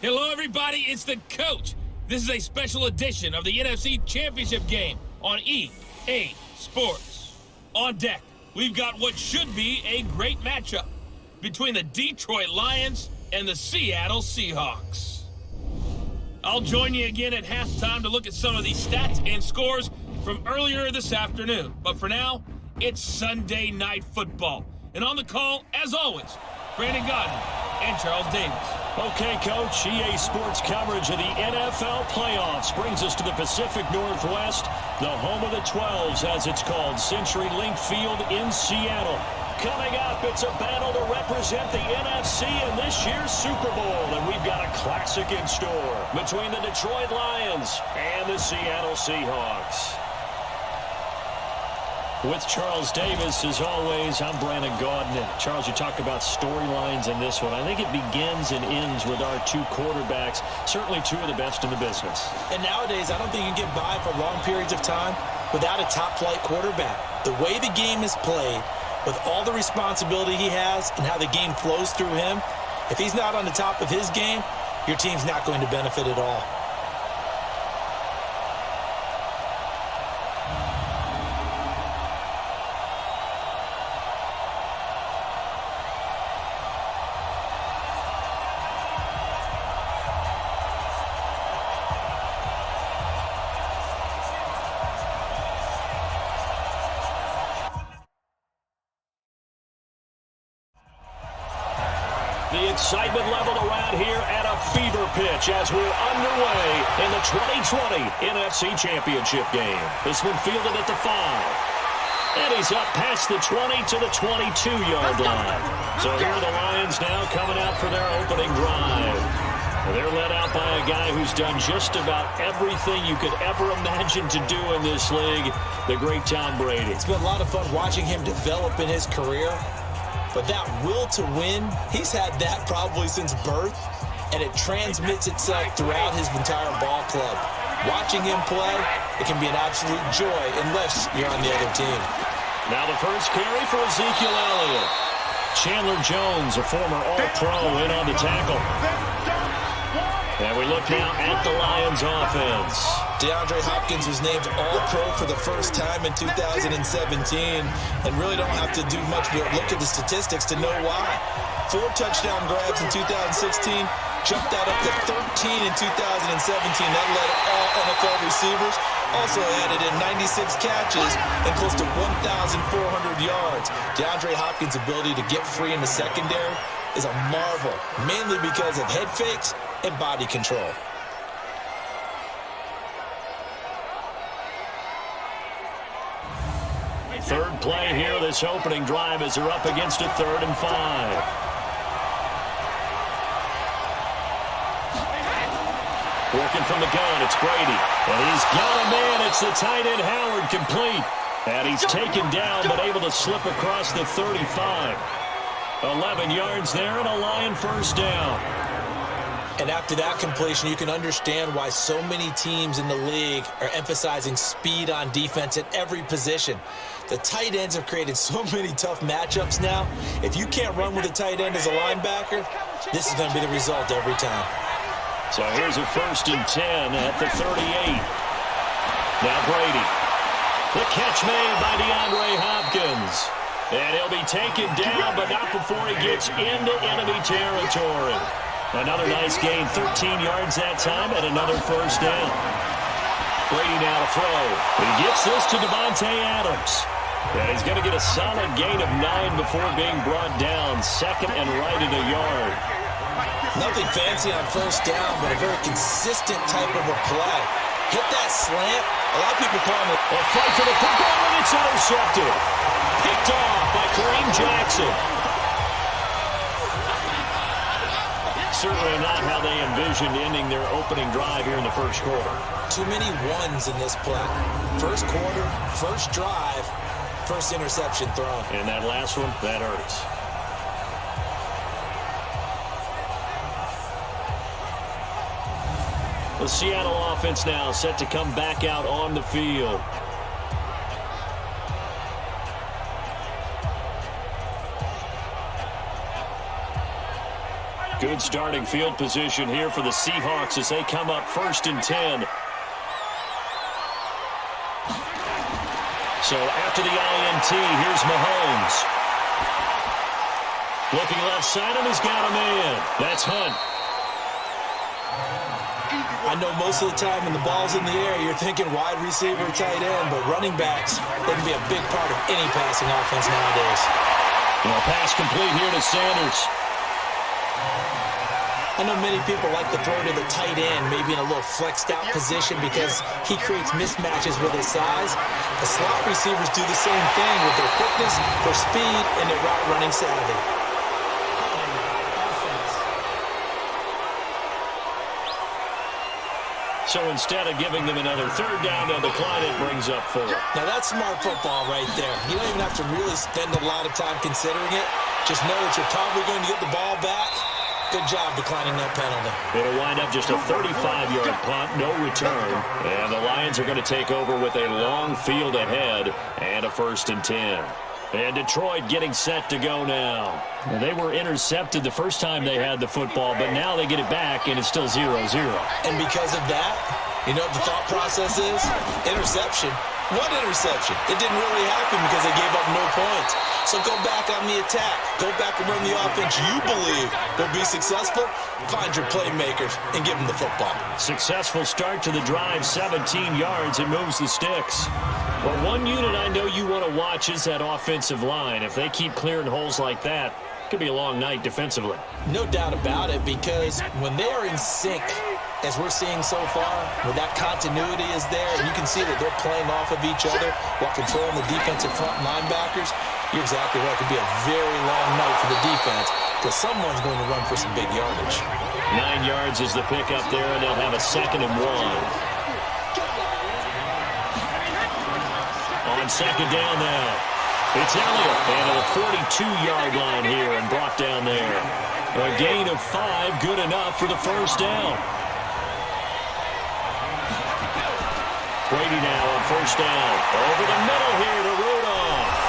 Hello, everybody. It's the coach. This is a special edition of the NFC Championship game on EA Sports. On deck, we've got what should be a great matchup between the Detroit Lions and the Seattle Seahawks. I'll join you again at halftime to look at some of these stats and scores from earlier this afternoon. But for now, it's Sunday Night Football. And on the call, as always, Brandon Godden and Charles Davis. Okay, Coach, EA Sports coverage of the NFL playoffs brings us to the Pacific Northwest, the home of the 12s, as it's called, CenturyLink Field in Seattle. Coming up, it's a battle to represent the NFC in this year's Super Bowl, and we've got a classic in store between the Detroit Lions and the Seattle Seahawks. With Charles Davis, as always, I'm Brandon Gaudin. Charles, you talked about storylines in this one. I think it begins and ends with our two quarterbacks, certainly two of the best in the business. And nowadays, I don't think you can get by for long periods of time without a top-flight quarterback. The way the game is played, with all the responsibility he has and how the game flows through him, if he's not on the top of his game, your team's not going to benefit at all. The excitement level around here at a fever pitch as we're underway in the 2020 NFC Championship game. This one fielded at the 5. And he's up past the 20 to the 22-yard line. So here are the Lions now coming out for their opening drive. They're led out by a guy who's done just about everything you could ever imagine to do in this league, the great Tom Brady. It's been a lot of fun watching him develop in his career. But that will to win, he's had that probably since birth, and it transmits itself throughout his entire ball club. Watching him play, it can be an absolute joy unless you're on the other team. Now the first carry for Ezekiel Elliott. Chandler Jones, a former All-Pro, in on the tackle. And we look now at the Lions offense. DeAndre Hopkins was named All-Pro for the first time in 2017 and really don't have to do much but look at the statistics to know why. 4 touchdown grabs in 2016, jumped that up to 13 in 2017. That led all NFL receivers. Also added in 96 catches and close to 1,400 yards. DeAndre Hopkins' ability to get free in the secondary is a marvel, mainly because of head fakes and body control. Third play here, this opening drive, as they're up against a 3rd and 5. Working from the gun, it's Brady. And he's got a man, it's the tight end Howard, complete. And he's taken down, but able to slip across the 35. 11 yards there and a Lion first down. And after that completion, you can understand why so many teams in the league are emphasizing speed on defense at every position. The tight ends have created so many tough matchups now. If you can't run with a tight end as a linebacker, this is going to be the result every time. So here's a 1st and 10 at the 38. Now Brady. The catch made by DeAndre Hopkins. And he'll be taken down, but not before he gets into enemy territory. Another nice gain, 13 yards that time, and another first down. Brady now to throw. He gets this to Devontae Adams. And he's going to get a solid gain of 9 before being brought down. 2nd and right at a yard. Nothing fancy on first down, but a very consistent type of a play. Hit that slant. A lot of people call it a fight for the football, and it's intercepted. Picked off by Kareem Jackson. Certainly not how they envisioned ending their opening drive here in the first quarter. Too many ones in this play. First quarter, first drive, first interception thrown. And that last one, that hurts. The Seattle offense now set to come back out on the field. Good starting field position here for the Seahawks as they come up 1st and 10. So after the INT, here's Mahomes. Looking left side, and he's got a man. That's Hunt. I know most of the time when the ball's in the air, you're thinking wide receiver, tight end, but running backs, they can be a big part of any passing offense nowadays. Pass complete here to Sanders. I know many people like to throw to the tight end, maybe in a little flexed out position because he creates mismatches with his size. The slot receivers do the same thing with their quickness, their speed, and their route running savvy. So instead of giving them another 3rd down, they'll decline it, brings up 4. Now that's smart football right there. You don't even have to really spend a lot of time considering it. Just know that you're probably going to get the ball back. Good job declining that penalty. It'll wind up just a 35-yard punt, no return. And the Lions are going to take over with a long field ahead and a 1st and 10. And Detroit getting set to go now. They were intercepted the first time they had the football, but now they get it back, and it's still 0-0. And because of that, you know what the thought process is? Interception. What interception? It didn't really happen because they gave up no points. So go back on the attack. Go back and run the offense you believe will be successful. Find your playmakers and give them the football. Successful start to the drive, 17 yards. It moves the sticks. But one unit I know you want to watch is that offensive line. If they keep clearing holes like that, it could be a long night defensively. No doubt about it, because when they are in sync, as we're seeing so far, when that continuity is there, and you can see that they're playing off of each other while controlling the defensive front linebackers, you're exactly right. It could be a very long night for the defense because someone's going to run for some big yardage. 9 yards is the pickup there, and they'll have a 2nd and 1. On 2nd down now, it's Elliott, and at the 42-yard line here and brought down there. A gain of 5, good enough for the 1st down. Brady now on 1st down. Over the middle here to Rudolph.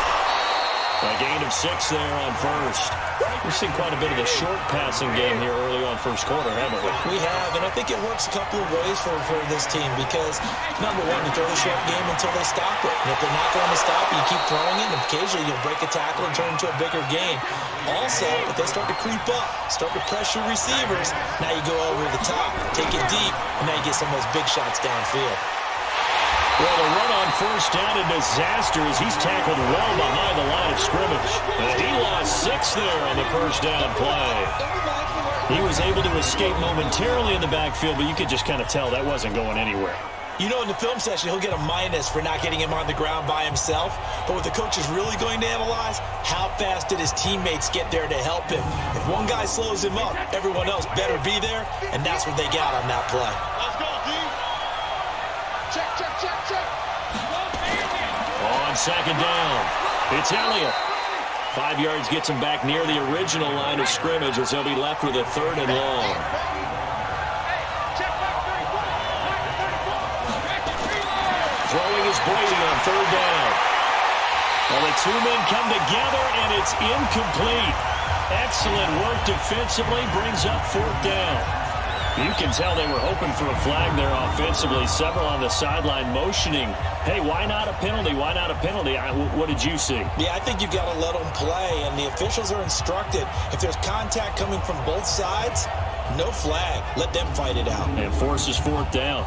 A gain of 6 there on 1st. We've seen quite a bit of the short passing game here early on 1st quarter, haven't we? We have, and I think it works a couple of ways for this team because, number one, you throw the short game until they stop it. And if they're not going to stop it, you keep throwing it, and occasionally you'll break a tackle and turn it into a bigger gain. Also, if they start to creep up, start to pressure receivers, now you go over the top, take it deep, and now you get some of those big shots downfield. Well, the run on 1st down, a disaster as he's tackled well behind the line of scrimmage. And he lost 6 there on the 1st down play. He was able to escape momentarily in the backfield, but you could just kind of tell that wasn't going anywhere. You know, in the film session, he'll get a minus for not getting him on the ground by himself. But what the coach is really going to analyze, how fast did his teammates get there to help him? If one guy slows him up, everyone else better be there, and that's what they got on that play. Let's go, D. Check, check, check, check. On 2nd down, it's Elliott. 5 yards gets him back near the original line of scrimmage as they'll be left with a 3rd and long. Throwing is Brady on 3rd down. Well, the 2 men come together, and it's incomplete. Excellent work defensively, brings up 4th down. You can tell they were hoping for a flag there offensively. Several on the sideline motioning, hey, why not a penalty? Why not a penalty? What did you see? Yeah, I think you've got to let them play, and the officials are instructed. If there's contact coming from both sides, no flag. Let them fight it out. And forces 4th down.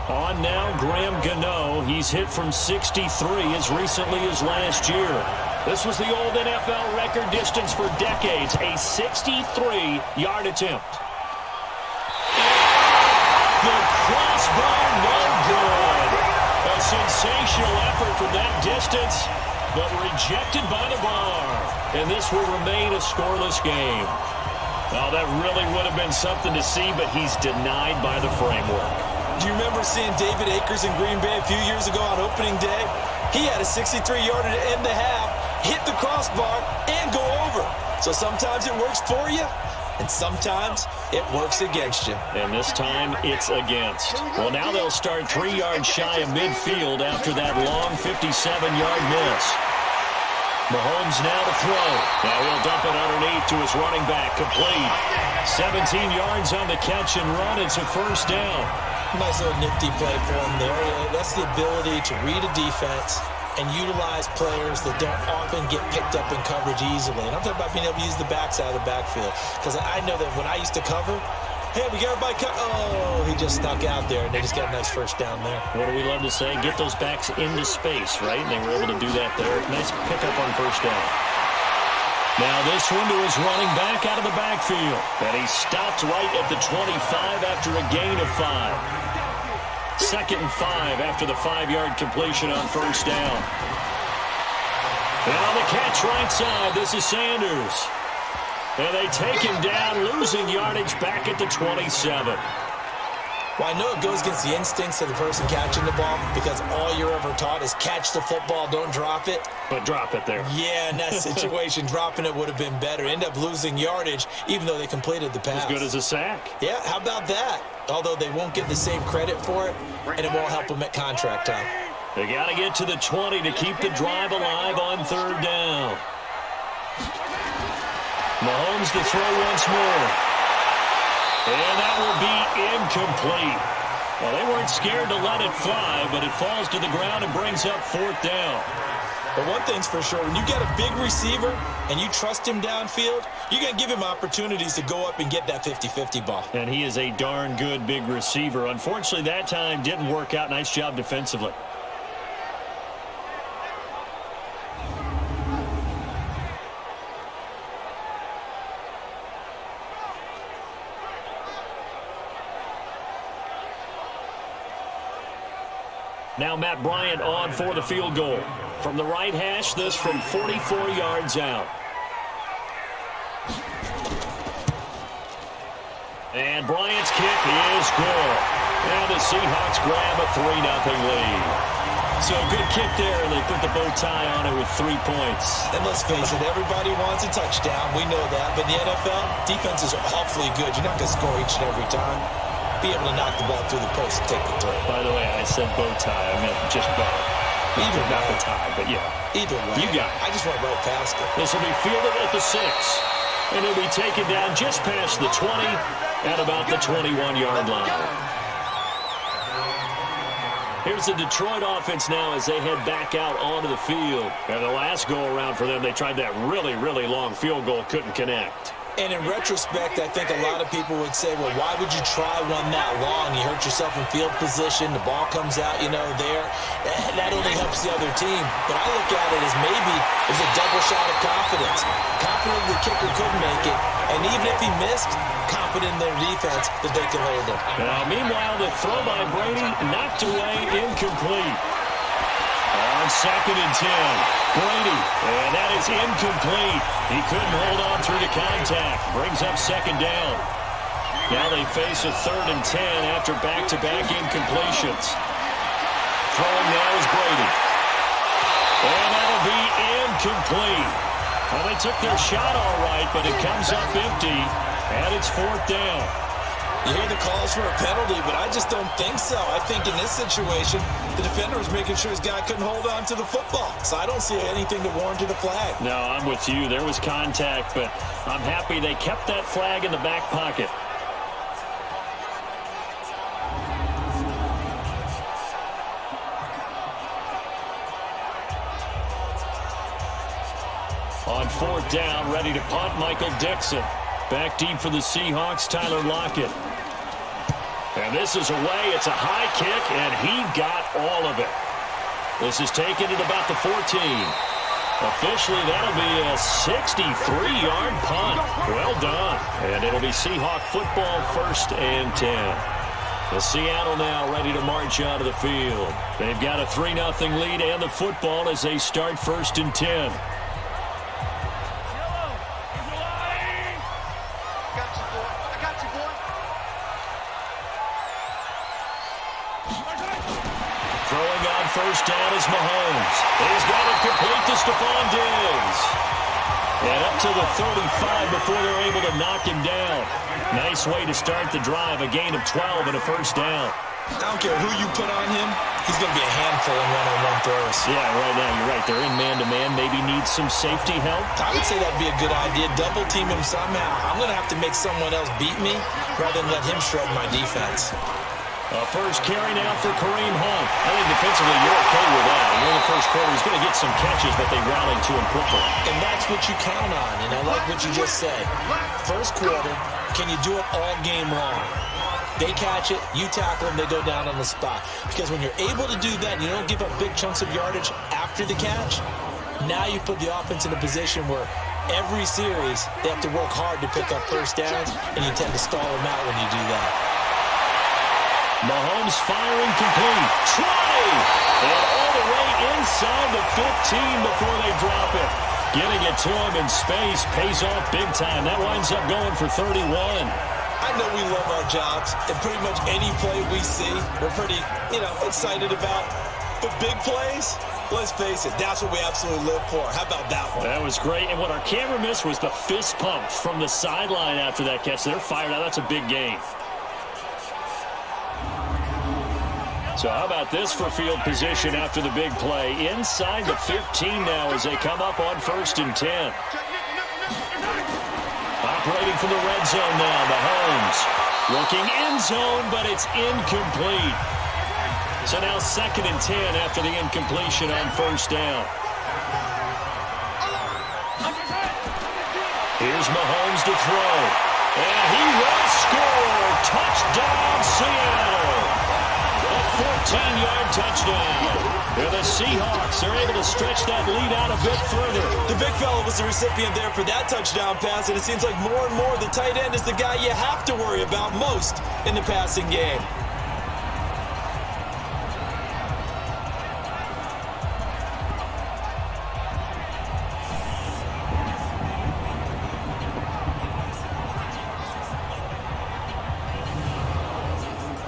On now, Graham Gano. He's hit from 63 as recently as last year. This was the old NFL record distance for decades, a 63-yard attempt. The crossbar, no good. A sensational effort from that distance, but rejected by the bar. And this will remain a scoreless game. Well, that really would have been something to see, but he's denied by the framework. Do you remember seeing David Akers in Green Bay a few years ago on opening day? He had a 63-yarder to end the half, hit the crossbar, and go over. So sometimes it works for you, and sometimes it works against you. And this time, it's against. Well, now they'll start 3 yards shy of midfield after that long 57-yard miss. Mahomes now to throw. Now he'll dump it underneath to his running back. Complete. 17 yards on the catch and run. It's a first down. Nice little nifty play for him there. That's the ability to read a defense and utilize players that don't often get picked up in coverage easily. And I'm talking about being able to use the backside of the backfield. Because I know that when I used to cover, hey, we got everybody oh, he just snuck out there, and they just got a nice first down there. What do we love to say? Get those backs into space, right? And they were able to do that there. Nice pickup on first down. Now this one to his running back out of the backfield. And he stopped right at the 25 after a gain of 5. 2nd and 5 after the 5-yard completion on first down. And on the catch right side, this is Sanders. And they take him down, losing yardage back at the 27. Well, I know it goes against the instincts of the person catching the ball because all you're ever taught is catch the football, don't drop it. But drop it there. Yeah, in that situation, dropping it would have been better. End up losing yardage even though they completed the pass. As good as a sack. Yeah, how about that? Although they won't get the same credit for it, and it won't help them at contract time. They got to get to the 20 to keep the drive alive on 3rd down. Mahomes to throw once more. And that will be incomplete. Well, they weren't scared to let it fly, but it falls to the ground and brings up 4th down. But one thing's for sure, when you got a big receiver and you trust him downfield, you're going to give him opportunities to go up and get that 50-50 ball. And he is a darn good big receiver. Unfortunately, that time didn't work out. Nice job defensively. Now Matt Bryant on for the field goal. From the right hash, this from 44 yards out. And Bryant's kick is good. And the Seahawks grab a 3-0 lead. So good kick there. They put the bow tie on it with 3 points. And let's face it, everybody wants a touchdown. We know that. But in the NFL, defenses are awfully good. You're not going to score each and every time. Be able to knock the ball through the post and take the throw. By the way, I said bow tie. I meant just bow. Either not way. the tie, but yeah. Either way. You got it. I just went right past it. This will be fielded at the 6. And he'll be taken down just past the 20 at about the 21-yard line. Here's the Detroit offense now as they head back out onto the field. And the last go-around for them, they tried that really, really long field goal, couldn't connect. And in retrospect, I think a lot of people would say, well, why would you try one that long? You hurt yourself in field position. The ball comes out, there. That only helps the other team. But I look at it as maybe it's a double shot of confidence. Confident the kicker could make it. And even if he missed, confident in their defense that they can hold him. Now, meanwhile, the throw by Brady knocked away, incomplete. On 2nd and 10, Brady, and that is incomplete. He couldn't hold on through the contact. Brings up 2nd down. Now they face a 3rd and 10 after back-to-back incompletions. Throwing now is Brady. And that'll be incomplete. Well, they took their shot all right, but it comes up empty, and it's 4th down. You hear the calls for a penalty, but I just don't think so. I think in this situation, the defender was making sure his guy couldn't hold on to the football. So I don't see anything to warrant a flag. No, I'm with you. There was contact, but I'm happy they kept that flag in the back pocket. On 4th down, ready to punt, Michael Dixon. Back deep for the Seahawks, Tyler Lockett. And this is away. It's a high kick, and he got all of it. This is taken at about the 14. Officially, that'll be a 63-yard punt. Well done. And it'll be Seahawk football, 1st and 10. The Seattle now ready to march out of the field. They've got a 3-0 lead and the football as they start 1st and 10. First down is Mahomes. He's got it complete to Stephon Diggs. And up to the 35 before they're able to knock him down. Nice way to start the drive. A gain of 12 and a 1st down. I don't care who you put on him, he's going to be a handful in one-on-one throws. Yeah, right now you're right. They're in man-to-man. Maybe need some safety help. I would say that'd be a good idea. Double team him somehow. I'm going to have to make someone else beat me rather than let him shred my defense. First carry now for Kareem Hunt. I think defensively you're okay with that. In the first quarter, he's going to get some catches, but they rallied to him quickly. And that's what you count on, and I like what you just said. First quarter, can you do it all game long? They catch it, you tackle them, they go down on the spot. Because when you're able to do that, and you don't give up big chunks of yardage after the catch, now you put the offense in a position where every series they have to work hard to pick up first downs, and you tend to stall them out when you do that. Mahomes firing complete. Try! And all the way inside the 15 before they drop it. Getting it to him in space pays off big time. That winds up going for 31. I know we love our jobs, and pretty much any play we see, we're pretty, excited about. But big plays, let's face it, that's what we absolutely live for. How about that one? That was great. And what our camera missed was the fist pump from the sideline after that catch. They're fired out. That's a big gain. So how about this for field position after the big play? Inside the 15 now as they come up on 1st and 10. Operating from the red zone now, Mahomes. Looking end zone, but it's incomplete. So now 2nd and 10 after the incompletion on 1st down. Here's Mahomes to throw. And he will score. Touchdown, Seattle. A 14-yard touchdown. They're the Seahawks. They're able to stretch that lead out a bit further. The big fella was the recipient there for that touchdown pass, and it seems like more and more the tight end is the guy you have to worry about most in the passing game.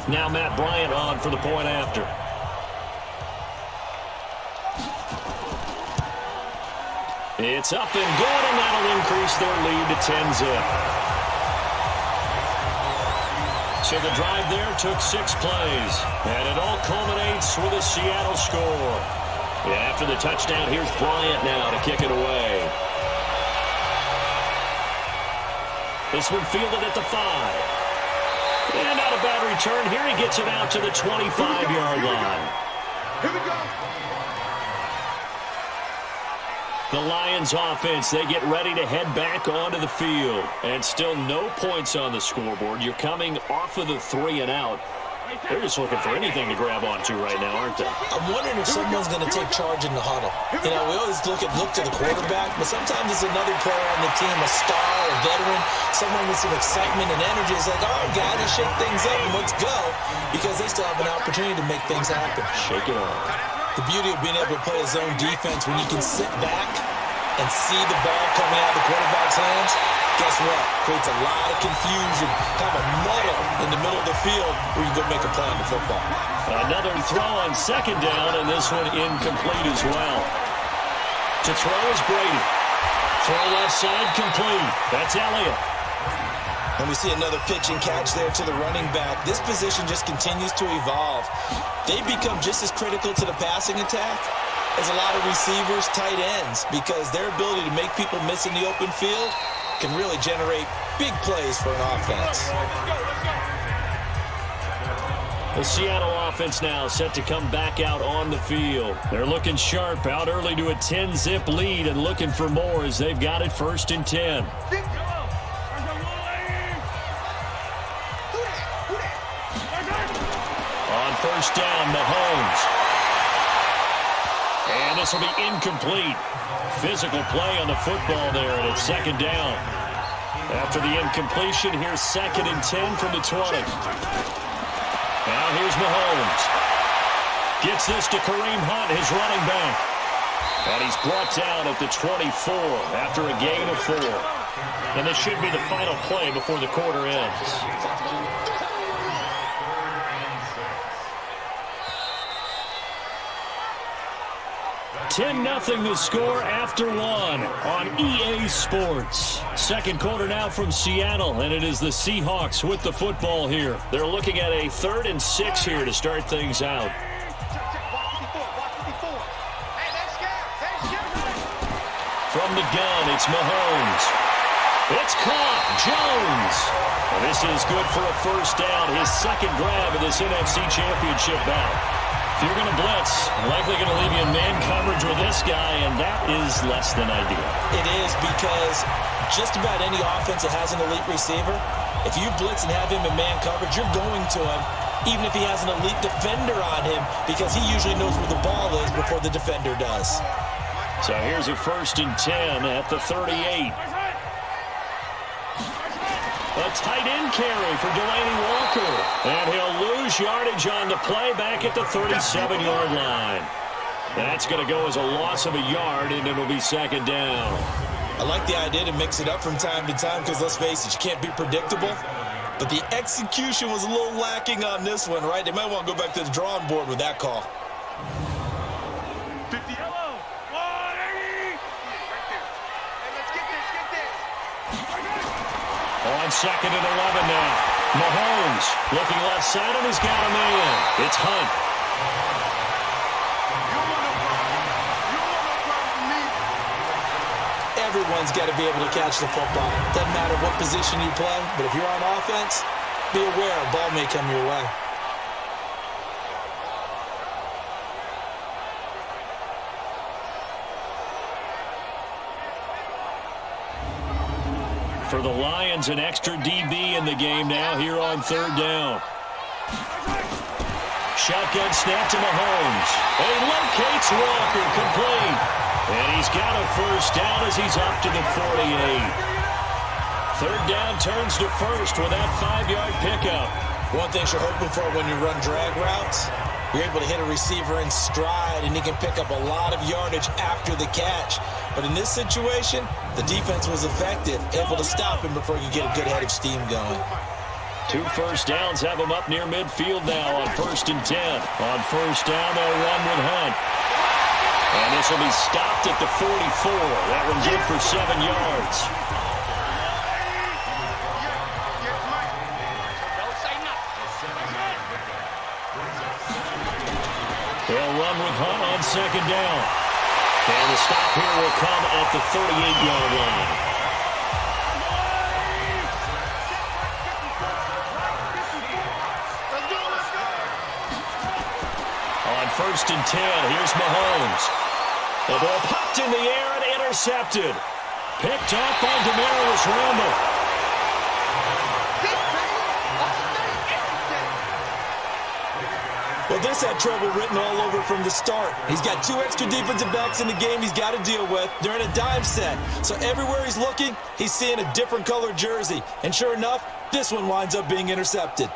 Now Matt Bryant on for the point after. It's up and good, and that'll increase their lead to 10-zip. So the drive there took 6 plays, and it all culminates with a Seattle score. And after the touchdown, here's Bryant now to kick it away. This one fielded at the 5. And not a bad return. Here he gets it out to the 25-yard line. Here we go. The Lions offense, they get ready to head back onto the field. And still no points on the scoreboard. You're coming off of the 3 and out. They're just looking for anything to grab onto right now, aren't they? I'm wondering if someone's going to take charge in the huddle. We always look to the quarterback, but sometimes it's another player on the team, a star, a veteran, someone with some excitement and energy. It's like, all right, guys, let's shake things up and let's go, because they still have an opportunity to make things happen. Shake it off. The beauty of being able to play a zone defense when you can sit back and see the ball coming out of the quarterback's hands, guess what? Creates a lot of confusion, kind of a muddle in the middle of the field where you go make a play on the football. Another throw on 2nd down, and this one incomplete as well. To throw is Brady. Throw left side complete. That's Elliott. And we see another pitch and catch there to the running back. This position just continues to evolve. They become just as critical to the passing attack as a lot of receivers, tight ends, because their ability to make people miss in the open field can really generate big plays for an offense. The Seattle offense now set to come back out on the field. They're looking sharp, out early to a 10-zip lead and looking for more as they've got it 1st and 10. On 1st down, Mahomes. And this will be incomplete. Physical play on the football there, and it's 2nd down. After the incompletion, here's 2nd and 10 from the 20. Now here's Mahomes. Gets this to Kareem Hunt, his running back. And he's brought down at the 24 after a gain of 4. And this should be the final play before the quarter ends. 10-0 the score after one on EA Sports. Second quarter now from Seattle, and it is the Seahawks with the football here. They're looking at a 3rd and 6 here to start things out. From the gun, it's Mahomes. It's caught. Jones. And this is good for a first down. His second grab of this NFC Championship bout. If you're going to blitz, likely going to leave you in man coverage with this guy, and that is less than ideal. It is, because just about any offense that has an elite receiver, if you blitz and have him in man coverage, you're going to him, even if he has an elite defender on him, because he usually knows where the ball is before the defender does. So here's a 1st and 10 at the 38. A tight end carry for Delaney Walker. And he'll lose yardage on the play back at the 37-yard line. That's going to go as a loss of a yard, and it'll be 2nd down. I like the idea to mix it up from time to time because, let's face it, you can't be predictable. But the execution was a little lacking on this one, right? They might want to go back to the drawing board with that call. 50 yellow. 180. Right there. Hey, let's get this. On 2nd and 11 now. Mahomes looking left side, and he's got a man. It's Hunt. Everyone's got to be able to catch the football. Doesn't matter what position you play, but if you're on offense, be aware a ball may come your way. For the Lions, an extra DB in the game now here on 3rd down. Shotgun snap to Mahomes. And he locates Walker, complete. And he's got a first down as he's up to the 48. 3rd down turns to 1st with that 5-yard pickup. One thing you're hoping for when you run drag routes, you're able to hit a receiver in stride, and he can pick up a lot of yardage after the catch. But in this situation, the defense was effective, able to stop him before you get a good head of steam going. 2 first downs have him up near midfield now on 1st and 10. On 1st down, they'll run with Hunt. And this will be stopped at the 44. That one good for 7 yards. They'll run with Hunt on 2nd down. And the stop here will come at the 38-yard line. On 1st and 10, here's Mahomes. The ball popped in the air and intercepted. Picked off by Demarius Randall. Well, this had trouble written all over from the start. He's got 2 extra defensive backs in the game he's got to deal with. They're in a dime set. So everywhere he's looking, he's seeing a different colored jersey. And sure enough, this one winds up being intercepted.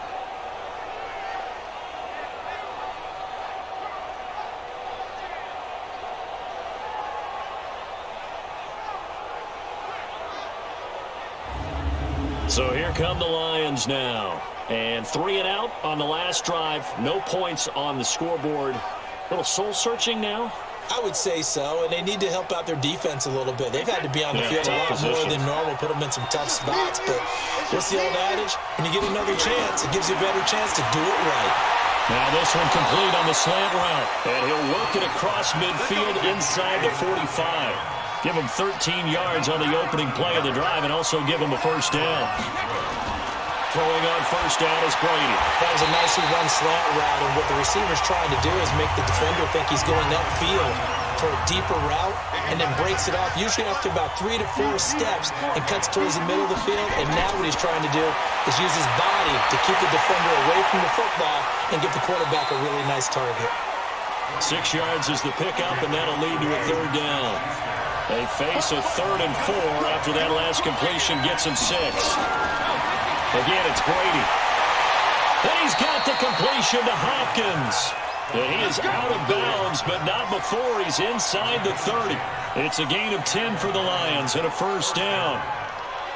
So here come the Lions now. And 3 and out on the last drive. No points on the scoreboard. A little soul-searching now? I would say so, and they need to help out their defense a little bit. They've had to be on the field a lot more than normal, put them in some tough spots. But what's the old adage? When you get another chance, it gives you a better chance to do it right. Now this one complete on the slant route. And he'll work it across midfield inside the 45. Give him 13 yards on the opening play of the drive and also give him a first down. Throwing on first down is Brady. That was a nicely run slant route, and what the receiver's trying to do is make the defender think he's going upfield for a deeper route and then breaks it off, usually after about 3 to 4 steps, and cuts towards the middle of the field. And now what he's trying to do is use his body to keep the defender away from the football and give the quarterback a really nice target. 6 yards is the pickup, and that'll lead to a 3rd down. They face a 3rd and 4 after that last completion gets him 6. Again, it's Brady. And he's got the completion to Hopkins. And he is out of bounds, but not before he's inside the 30. It's a gain of 10 for the Lions and a first down.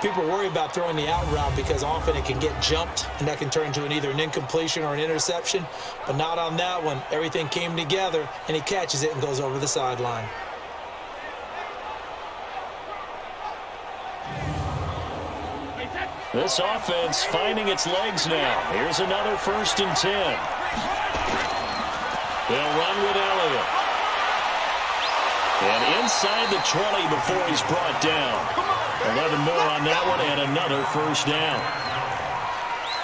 People worry about throwing the out route because often it can get jumped, and that can turn into either an incompletion or an interception. But not on that one. Everything came together, and he catches it and goes over the sideline. This offense finding its legs now. Here's another 1st and 10. They'll run with Elliott. And inside the 20 before he's brought down. 11 more on that one and another 1st down.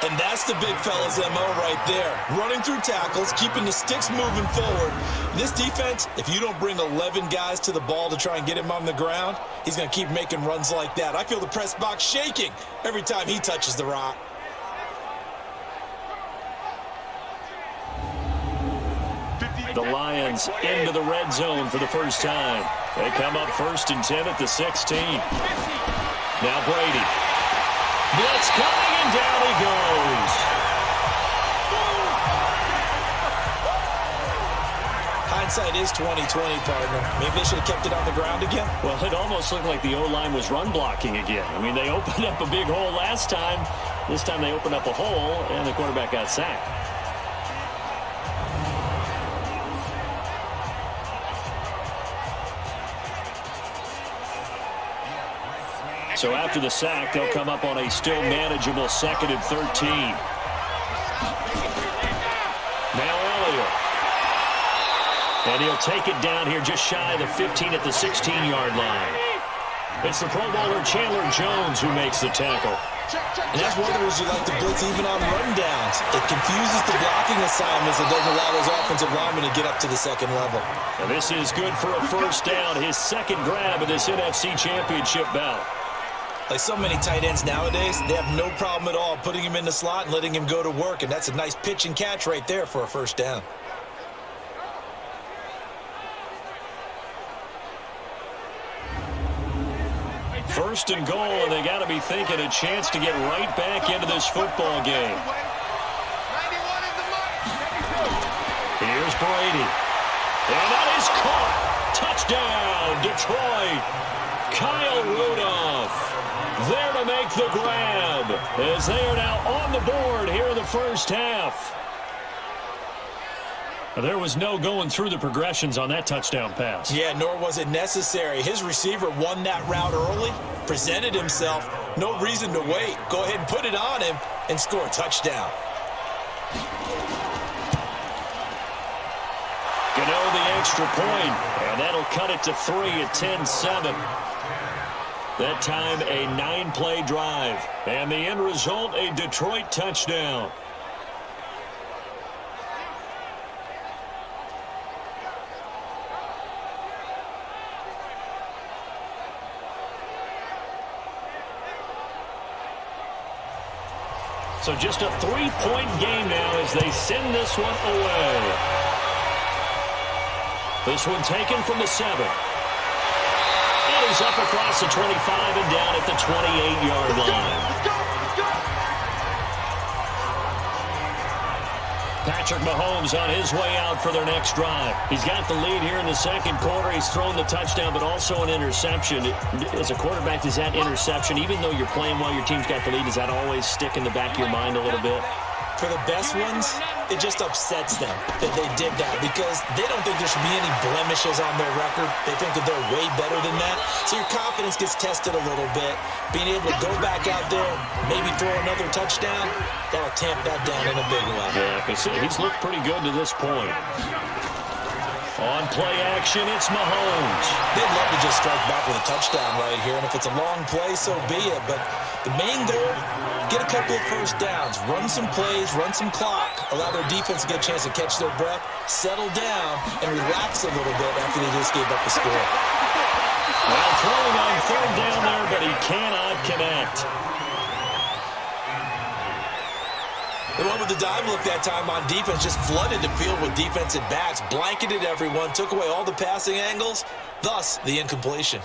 And that's the big fella's MO right there. Running through tackles, keeping the sticks moving forward. This defense, if you don't bring 11 guys to the ball to try and get him on the ground, he's going to keep making runs like that. I feel the press box shaking every time he touches the rock. The Lions into the red zone for the first time. They come up 1st and 10 at the 16. Now Brady. Blitz coming, and down he goes. Hindsight is 20/20, partner. Maybe they should have kept it on the ground again. Well, it almost looked like the O-line was run blocking again. I mean, they opened up a big hole last time. This time they opened up a hole, and the quarterback got sacked. So after the sack, they'll come up on a still manageable 2nd and 13. Now Elliott. And he'll take it down here just shy of the 15 at the 16-yard line. It's the Pro Bowler Chandler Jones who makes the tackle. And that's one of the reasons you like to blitz even on rundowns. It confuses the blocking assignments. It doesn't allow those offensive linemen to get up to the second level. And this is good for a 1st down, his 2nd grab of this NFC Championship bout. Like so many tight ends nowadays, they have no problem at all putting him in the slot and letting him go to work. And that's a nice pitch and catch right there for a 1st down. First and goal, and they got to be thinking a chance to get right back into this football game. Here's Brady. And that is caught. Touchdown, Detroit. Kyle Rudolph there to make the grab as they are now on the board here in the 1st half. There was no going through the progressions on that touchdown pass. Yeah, nor was it necessary. His receiver won that route early, presented himself. No reason to wait. Go ahead and put it on him and score a touchdown. Gano the extra point, and that'll cut it to 3 at 10-7. That time a 9-play drive, and the end result a Detroit touchdown. So just a 3-point game now as they send this one away. This one taken from the 7. And he's up across the 25 and down at the 28-yard line. Patrick Mahomes on his way out for their next drive. He's got the lead here in the 2nd quarter. He's thrown the touchdown, but also an interception. As a quarterback, does that interception, even though you're playing while your team's got the lead, does that always stick in the back of your mind a little bit? For the best ones, it just upsets them that they did that because they don't think there should be any blemishes on their record. They think that they're way better than that. So your confidence gets tested a little bit. Being able to go back out there, maybe throw another touchdown, that'll tamp that down in a big way. Yeah, because he's looked pretty good to this point. On play action, it's Mahomes. They'd love to just strike back with a touchdown right here, and if it's a long play, so be it. But the main goal, get a couple of 1st downs, run some plays, run some clock, allow their defense to get a chance to catch their breath, settle down, and relax a little bit after they just gave up a score. Well, throwing on 3rd down there, but he cannot connect. They went with the dime look that time on defense, just flooded the field with defensive backs, blanketed everyone, took away all the passing angles, thus the incompletion.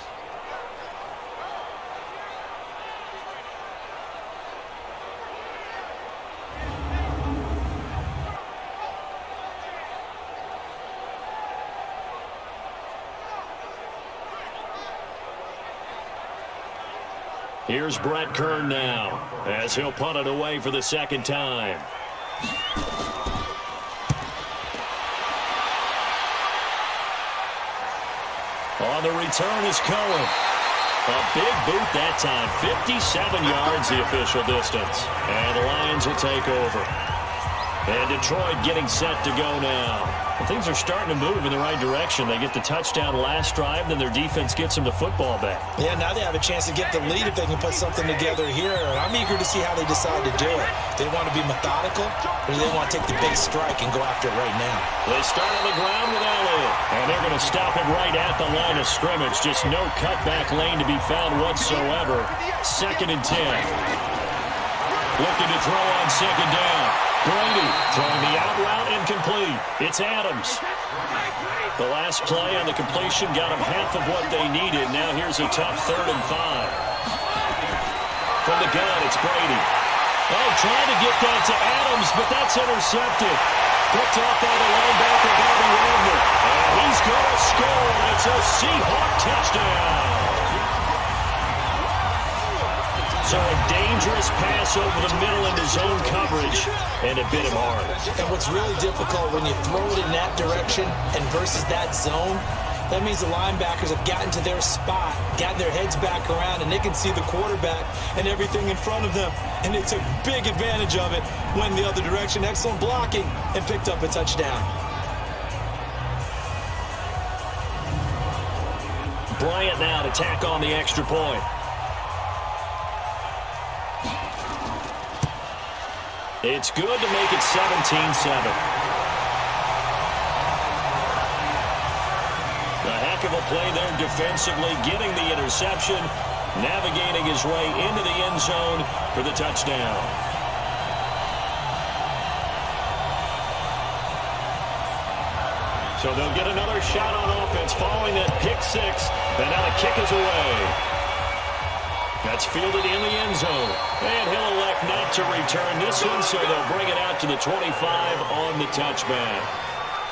Here's Brett Kern now as he'll punt it away for the second time. On the return is Cohen. A big boot that time. 57 yards the official distance. And the Lions will take over. And Detroit getting set to go now. Well, things are starting to move in the right direction. They get the touchdown last drive, then their defense gets them the football back. Yeah, now they have a chance to get the lead if they can put something together here. And I'm eager to see how they decide to do it. Do they want to be methodical, or do they want to take the big strike and go after it right now? They start on the ground with Elliott. And they're going to stop it right at the line of scrimmage. Just no cutback lane to be found whatsoever. 2nd and 10. Looking to throw on 2nd down. Brady throwing the out route incomplete. It's Adams. The last play on the completion got them half of what they needed. Now here's a tough 3rd and 5. From the gun, it's Brady. Oh, trying to get that to Adams, but that's intercepted. Picked off by the linebacker, Bobby Wagner. And he's going to score. It's a Seahawk touchdown. So a dangerous pass over the middle into zone coverage, and it bit him hard. And what's really difficult when you throw it in that direction and versus that zone, that means the linebackers have gotten to their spot, gotten their heads back around, and they can see the quarterback and everything in front of them. And they took big advantage of it, went the other direction, excellent blocking, and picked up a touchdown. Bryant now to tack on the extra point. It's good to make it 17-7. A heck of a play there defensively, getting the interception, navigating his way into the end zone for the touchdown. So they'll get another shot on offense following that pick six, and now the kick is away. That's fielded in the end zone. And he'll elect not to return this one, so they'll bring it out to the 25 on the touchback.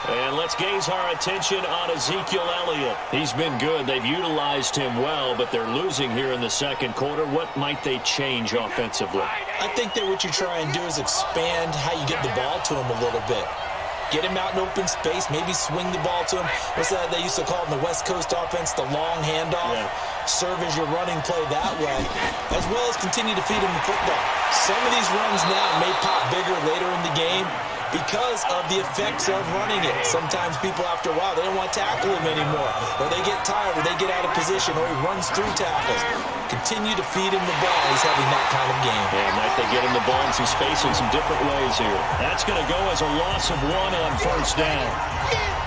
And let's gaze our attention on Ezekiel Elliott. He's been good. They've utilized him well, but they're losing here in the second quarter. What might they change offensively? I think that what you try and do is expand how you get the ball to him a little bit. Get him out in open space, maybe swing the ball to him. What's that they used to call it in the West Coast offense, the long handoff? Yeah. Serve as your running play that way, as well as continue to feed him the football. Some of these runs now may pop bigger later in the game because of the effects of running it. Sometimes people, after a while, they don't want to tackle him anymore, or they get tired, or they get out of position, or he runs through tackles. Continue to feed him the ball. He's having that kind of game. Yeah, might they get him the ball in some space in some different ways here. That's going to go as a loss of 1 on 1st down.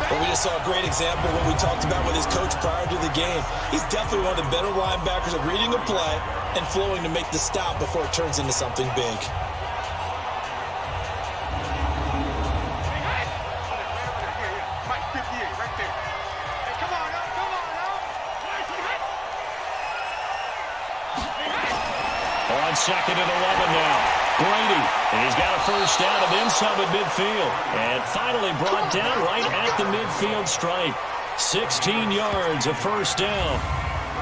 But we just saw a great example of what we talked about with his coach prior to the game. He's definitely one of the better linebackers at reading a play and flowing to make the stop before it turns into something big. On 2nd and 11 now. Brady, and he's got a first down and then some at midfield. And finally brought down right at the midfield stripe. 16 yards, a first down.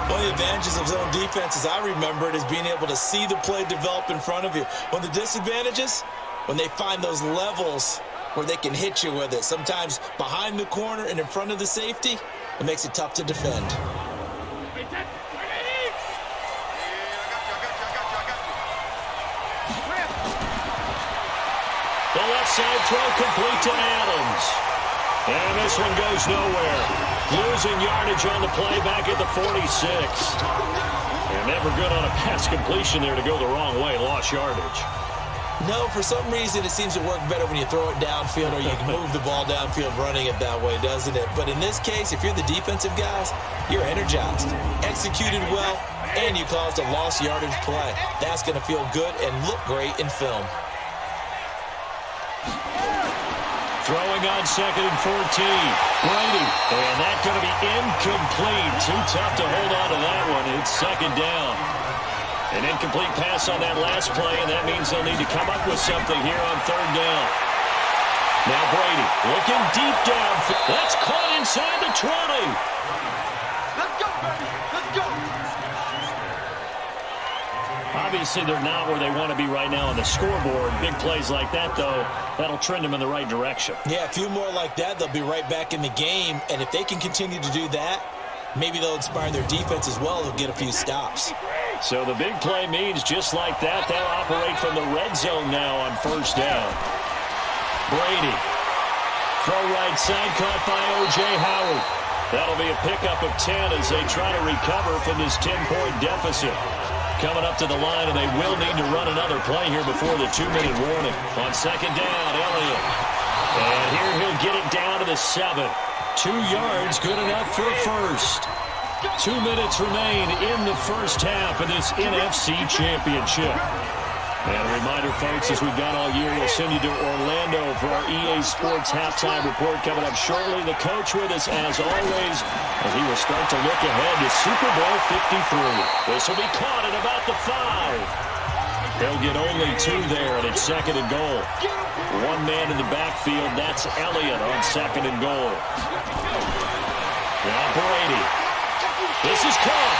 One of the advantages of zone defense, as I remember it, is being able to see the play develop in front of you. One of the disadvantages, when they find those levels where they can hit you with it. Sometimes behind the corner and in front of the safety, it makes it tough to defend. The left side throw complete to Adams. And this one goes nowhere. Losing yardage on the play back at the 46. And never good on a pass completion there to go the wrong way. Lost yardage. No, for some reason it seems to work better when you throw it downfield or you can move the ball downfield running it that way, doesn't it? But in this case, if you're the defensive guys, you're energized, executed well, and you caused a lost yardage play. That's going to feel good and look great in film. Throwing on 2nd and 14. Brady. And that's going to be incomplete. Too tough to hold on to that one. It's 2nd down. An incomplete pass on that last play, and that means they'll need to come up with something here on 3rd down. Now Brady looking deep down. That's caught inside the 20. Let's go, baby. Let's go. obviously they're not where they want to be right now on the scoreboard. Big plays like that, though, that'll trend them in the right direction. Yeah, a few more like that, they'll be right back in the game. And if they can continue to do that, maybe they'll inspire their defense as well. They'll get a few stops. So the big play means just like that, they'll operate from the red zone now on first down. Brady. Throw right side, caught by O.J. Howard. That'll be a pickup of 10 as they try to recover from this 10-point deficit. Coming up to the line, and they will need to run another play here before the 2-minute warning. On second down, Elliott. And here he'll get it down to the 7. 2 yards, good enough for a first. 2 minutes remain in the first half of this NFC Championship. And a reminder, folks, as we've done all year, we'll send you to Orlando for our EA Sports halftime report coming up shortly. The coach with us, as always, as he will start to look ahead to Super Bowl 53. This will be caught at about the 5. They'll get only 2 there, and it's second and goal. 1 man in the backfield, that's Elliott on second and goal. Now Brady. This is caught.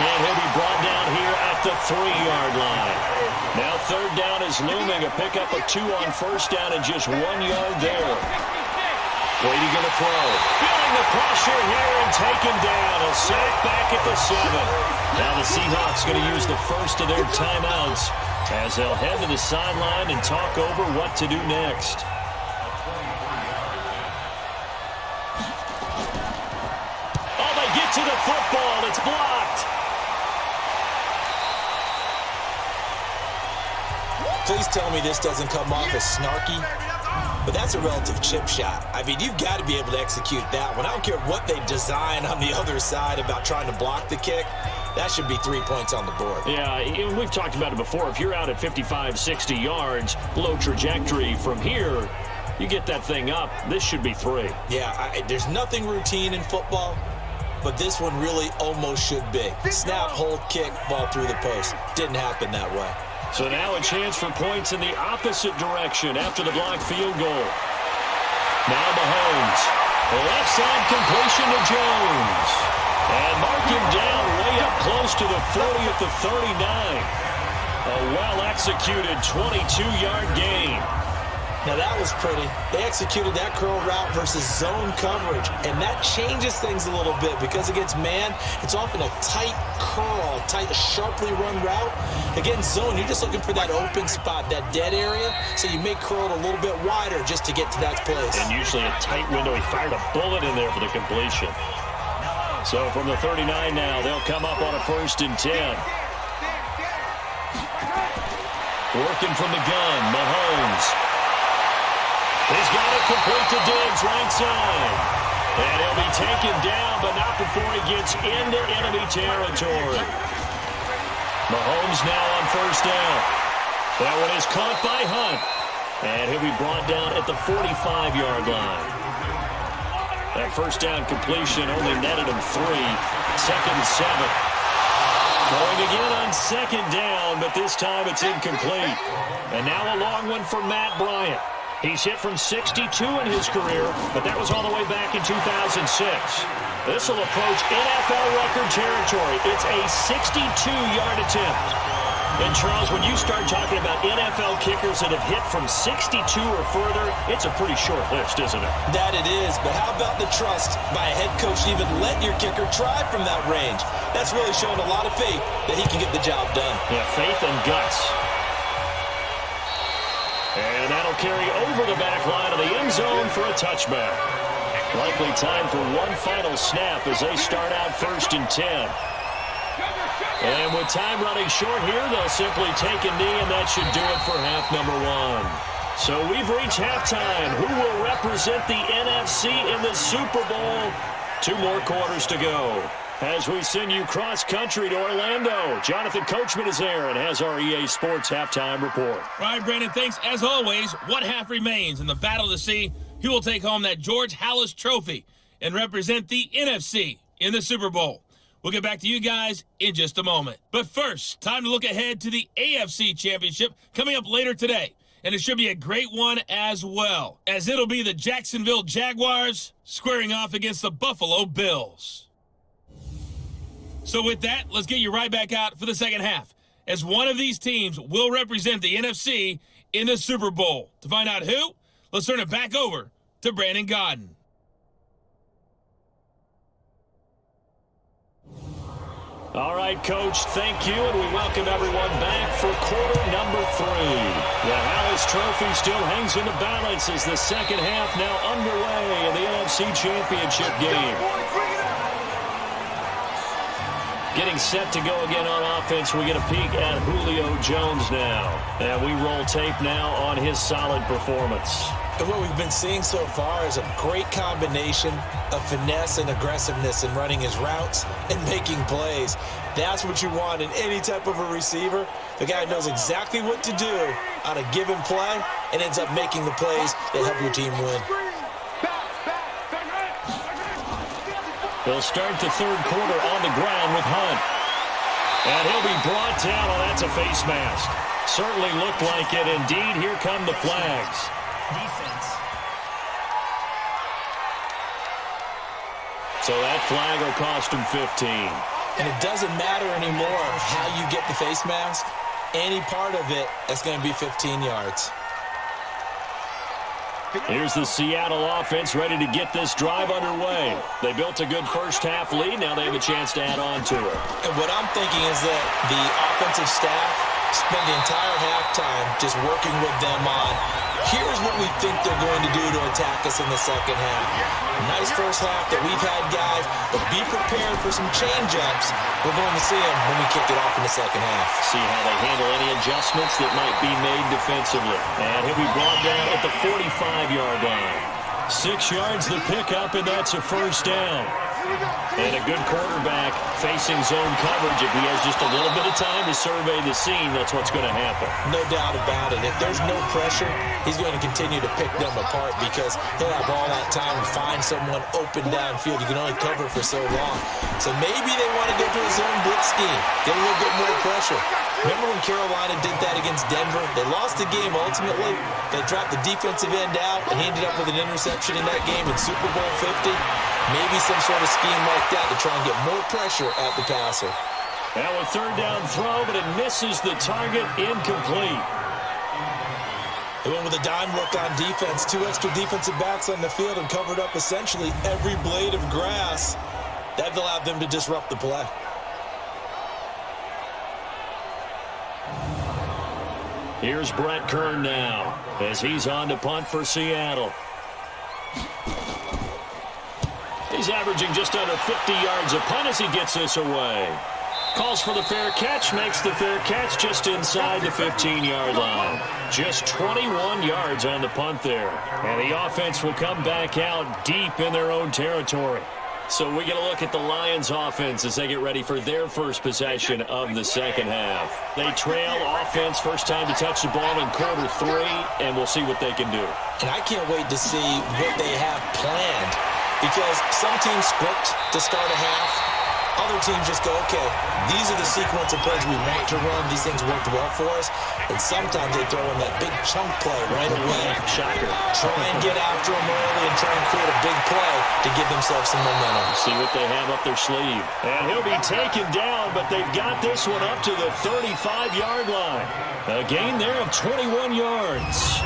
And he'll be brought down here at the 3-yard line. Now third down is looming. A pickup of 2 on first down and just 1 yard there. Brady going to throw. Feeling the pressure here and taken down. A sack back at the 7. Now the Seahawks going to use the first of their timeouts as they'll head to the sideline and talk over what to do next. Oh, they get to the football. It's blocked. Please tell me this doesn't come off as snarky, but that's a relative chip shot. I mean, you've got to be able to execute that one. I don't care what they design on the other side about trying to block the kick. That should be 3 points on the board. Yeah, we've talked about it before. If you're out at 55, 60 yards, low trajectory from here, you get that thing up, this should be 3. Yeah, there's nothing routine in football, but this one really almost should be. Snap, hold, kick, ball through the post. Didn't happen that way. So now a chance for points in the opposite direction after the blocked field goal. Now Mahomes. Left side completion to Jones. And mark him down way up close to the 40 at the 39. A well-executed 22-yard gain. Now that was pretty. They executed that curl route versus zone coverage, and that changes things a little bit because against man, it's often a tight curl, tight, sharply run route. Against zone, you're just looking for that open spot, that dead area, so you may curl it a little bit wider just to get to that place. And usually a tight window. He fired a bullet in there for the completion. So from the 39 now, they'll come up on a 1st and 10. Working from the gun, Mahomes. He's got it complete to Diggs, right side. And he'll be taken down, but not before he gets into enemy territory. Mahomes now on 1st down. That one is caught by Hunt. And he'll be brought down at the 45-yard line. That 1st down completion only netted him 3. 2nd and 7. Throwing again on 2nd down, but this time it's incomplete. And now a long one for Matt Bryant. He's hit from 62 in his career, but that was all the way back in 2006. This will approach NFL record territory. It's a 62-yard attempt. And, Charles, when you start talking about NFL kickers that have hit from 62 or further, it's a pretty short list, isn't it? That it is, but how about the trust by a head coach to even let your kicker try from that range? That's really showing a lot of faith that he can get the job done. Yeah, faith and guts. And that'll carry over the back line of the end zone for a touchback. Likely time for one final snap as they start out 1st and 10. And with time running short here, they'll simply take a knee, and that should do it for half number 1. So we've reached halftime. Who will represent the NFC in the Super Bowl? 2 more quarters to go. As we send you cross-country to Orlando, Jonathan Coachman is there and has our EA Sports halftime report. All right, Brandon, thanks. As always, one half remains in the Battle of the Sea. He will take home that George Halas Trophy and represent the NFC in the Super Bowl. We'll get back to you guys in just a moment. But first, time to look ahead to the AFC Championship coming up later today. And it should be a great one as well, as it'll be the Jacksonville Jaguars squaring off against the Buffalo Bills. So with that, let's get you right back out for the second half as one of these teams will represent the NFC in the Super Bowl. To find out who, let's turn it back over to Brandon Godden. All right, Coach, thank you, and we welcome everyone back for quarter number 3. The Hallis Trophy still hangs in the balance as the second half now underway in the NFC Championship game. Getting set to go again on offense, we get a peek at Julio Jones now. And we roll tape now on his solid performance. And what we've been seeing so far is a great combination of finesse and aggressiveness in running his routes and making plays. That's what you want in any type of a receiver. The guy knows exactly what to do on a given play and ends up making the plays that help your team win. They'll start the third quarter on the ground with Hunt. And he'll be brought down. Oh, that's a face mask. Certainly looked like it. Indeed, here come the flags. Defense. So that flag will cost him 15. And it doesn't matter anymore how you get the face mask. Any part of it, that's going to be 15 yards. Here's the Seattle offense ready to get this drive underway. They built a good first-half lead. Now they have a chance to add on to it. And what I'm thinking is that the offensive staff spent the entire halftime just working with them on, here's what we think they're going to do to attack us in the second half. Nice first half that we've had, guys, but be prepared for some change-ups. We're going to see them when we kick it off in the second half. See how they handle any adjustments that might be made defensively. And he'll be brought down at the 45-yard line. 6 yards the pickup, and that's a first down. And a good quarterback facing zone coverage. If he has just a little bit of time to survey the scene, that's what's going to happen. No doubt about it. If there's no pressure, he's going to continue to pick them apart because he'll have all that time to find someone open downfield. You can only cover for so long. So maybe they want to go to a zone blitz scheme, get a little bit more pressure. Remember when Carolina did that against Denver? They lost the game ultimately. They dropped the defensive end out, and he ended up with an interception in that game in Super Bowl 50. Maybe some sort of scheme like that to try and get more pressure at the passer. Now a third down throw, but it misses the target, incomplete. They went with a dime look on defense. 2 extra defensive backs on the field and covered up essentially every blade of grass. That allowed them to disrupt the play. Here's Brett Kern now as he's on to punt for Seattle. He's averaging just under 50 yards a punt as he gets this away. Calls for the fair catch, makes the fair catch just inside the 15-yard line. Just 21 yards on the punt there. And the offense will come back out deep in their own territory. So we get a look at the Lions offense as they get ready for their first possession of the second half. They trail offense, first time to touch the ball in quarter 3, and we'll see what they can do. And I can't wait to see what they have planned because some teams script to start a half. Other teams just go, okay, these are the sequence of plays we want to run. These things worked well for us. And sometimes they throw in that big chunk play right away. Shocker. Try and get after them early and try and create a big play to give themselves some momentum. See what they have up their sleeve. And he'll be taken down, but they've got this one up to the 35-yard line. A gain there of 21 yards.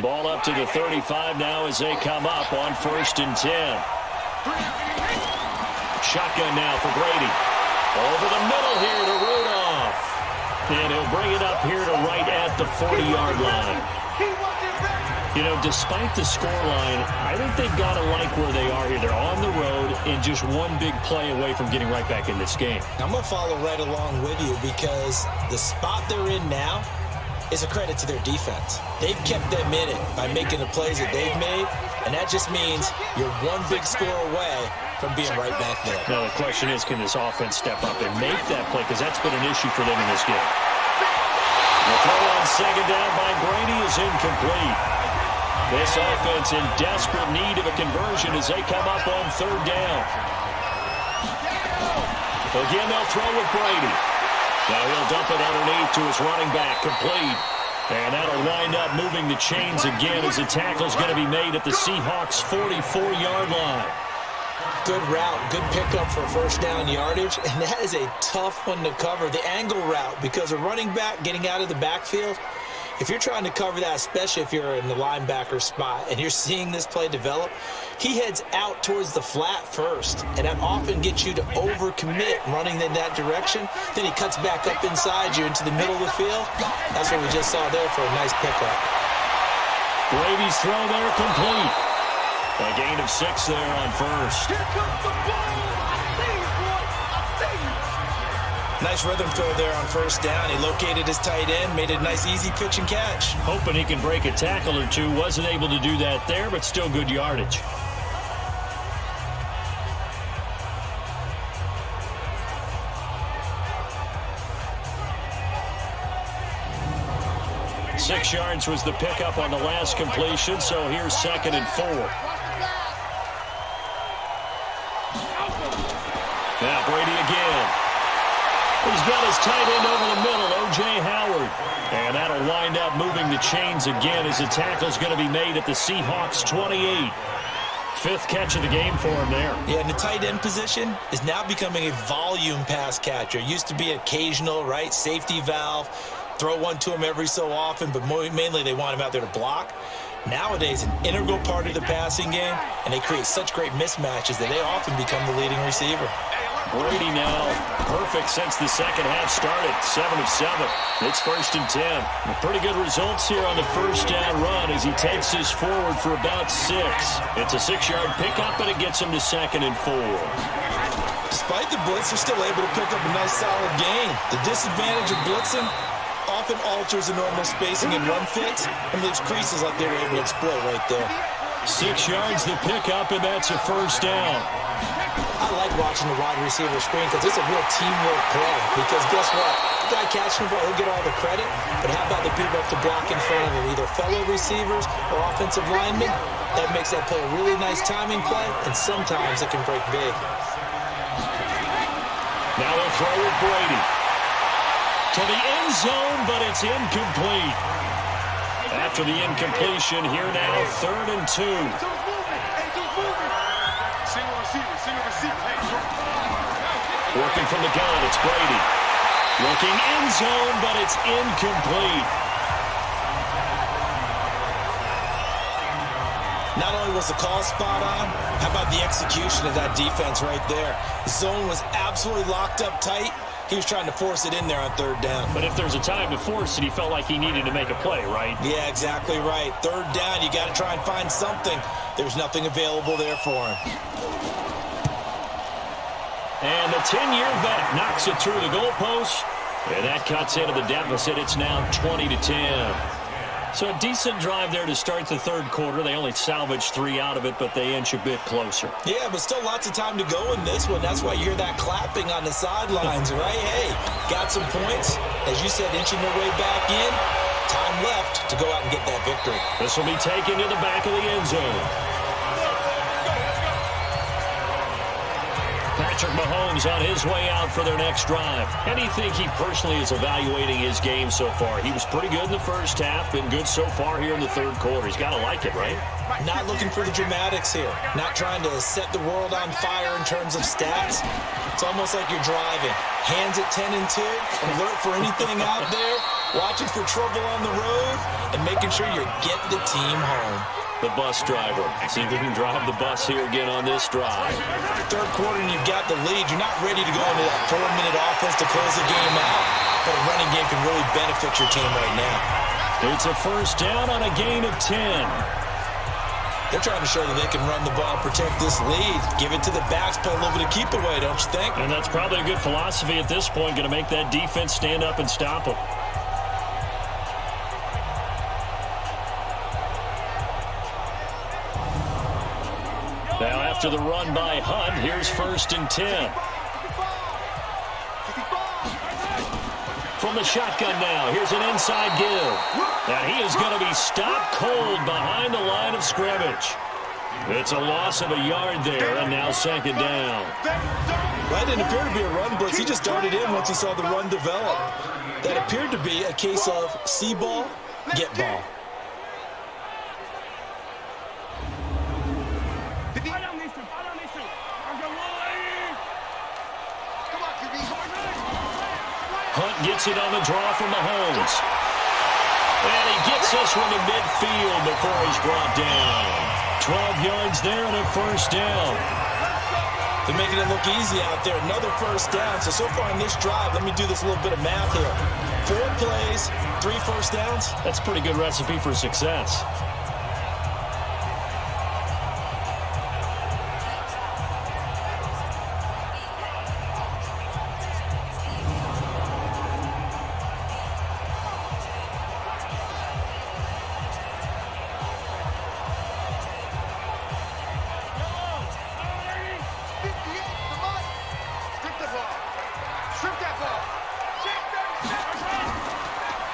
Ball up to the 35 now as they come up on 1st and 10. Shotgun now for Brady. Over the middle here to Rudolph. And he'll bring it up here to right at the 40-yard line. You know, despite the scoreline, I think they've got to like where they are here. They're on the road and just one big play away from getting right back in this game. I'm going to follow right along with you because the spot they're in now is a credit to their defense. They've kept them in it by making the plays that they've made, and that just means you're one big score away from being right back there. Now the question is, can this offense step up and make that play? Because that's been an issue for them in this game. The throw on second down by Brady is incomplete. This offense in desperate need of a conversion as they come up on 3rd down. Again, they'll throw with Brady. Now he'll dump it underneath to his running back, complete. And that'll wind up moving the chains again as the tackle's going to be made at the Seahawks' 44-yard line. Good route, good pickup for first down yardage, and that is a tough one to cover, the angle route, because a running back getting out of the backfield, if you're trying to cover that, especially if you're in the linebacker spot and you're seeing this play develop, he heads out towards the flat first, and that often gets you to overcommit running in that direction. Then he cuts back up inside you into the middle of the field. That's what we just saw there for a nice pickup. Brady's throw there complete. A gain of 6 there on first. Here comes the ball. I see you, boy. I see you. Nice rhythm throw there on first down. He located his tight end, made a nice easy pitch and catch. Hoping he can break a tackle or two. Wasn't able to do that there, but still good yardage. Six yards was the pickup on the last completion, so here's 2nd and 4. Now Brady again. He's got his tight end over the middle, O.J. Howard. And that'll wind up moving the chains again as the tackle's going to be made at the Seahawks' 28. 5th catch of the game for him there. Yeah, and the tight end position is now becoming a volume pass catcher. Used to be occasional, right, safety valve. Throw one to him every so often, but mainly they want him out there to block. Nowadays, an integral part of the passing game, and they create such great mismatches that they often become the leading receiver. Brady now perfect since the second half started. 7 of 7. It's 1st and 10. Pretty good results here on the first down run as he takes this forward for about 6. It's a 6-yard pickup, and it gets him to 2nd and 4. Despite the blitz, they're still able to pick up a nice solid gain. The disadvantage of blitzing often alters the normal spacing and run fits and leaves creases like they were able to exploit right there. 6 yards the pickup, and that's a first down. I like watching the wide receiver screen because it's a real teamwork play. Because guess what? The guy catching the ball, he'll get all the credit. But how about the people up to block in front of him, either fellow receivers or offensive linemen? That makes that play a really nice timing play, and sometimes it can break big. Now they'll throw with Brady. To the end zone, but it's incomplete. After the incompletion, here now, 3rd and 2. Single receiver. Working from the gun, it's Brady. Looking end zone, but it's incomplete. Not only was the call spot on, how about the execution of that defense right there? The zone was absolutely locked up tight. He was trying to force it in there on 3rd down. But if there's a time to force it, he felt like he needed to make a play, right? Yeah, exactly right. 3rd down, you got to try and find something. There's nothing available there for him. And the 10-year vet knocks it through the goalpost, and that cuts into the deficit. It's now 20-10. So a decent drive there to start the 3rd quarter. They only salvaged 3 out of it, but they inch a bit closer. Yeah, but still lots of time to go in this one. That's why you hear that clapping on the sidelines, right? Hey, got some points. As you said, inching their way back in. Time left to go out and get that victory. This will be taken to the back of the end zone. Patrick Mahomes on his way out for their next drive. How do you think he personally is evaluating his game so far? He was pretty good in the first half, been good so far here in the 3rd quarter. He's got to like it, right? Not looking for the dramatics here. Not trying to set the world on fire in terms of stats. It's almost like you're driving. Hands at 10 and 2, alert for anything out there, watching for trouble on the road, and making sure you're getting the team home. The bus driver. See if we can drive the bus here again on this drive. 3rd quarter and you've got the lead. You're not ready to go into that 4-minute offense to close the game out. But a running game can really benefit your team right now. It's a first down on a gain of 10. They're trying to show that they can run the ball, protect this lead. Give it to the backs, play a little bit of keep away, don't you think? And that's probably a good philosophy at this point. Going to make that defense stand up and stop them. Now after the run by Hunt, here's 1st and 10. From the shotgun now, here's an inside give. Now he is going to be stopped cold behind the line of scrimmage. It's a loss of a yard there, and now 2nd down. That didn't appear to be a run blitz. He just darted in once he saw the run develop. That appeared to be a case of see ball, get ball. Hunt gets it on the draw from Mahomes. And he gets this one to midfield before he's brought down. 12 yards there and a first down. They're making it look easy out there. Another first down. So far in this drive, let me do this little bit of math here. 4 plays, 3 first downs. That's a pretty good recipe for success.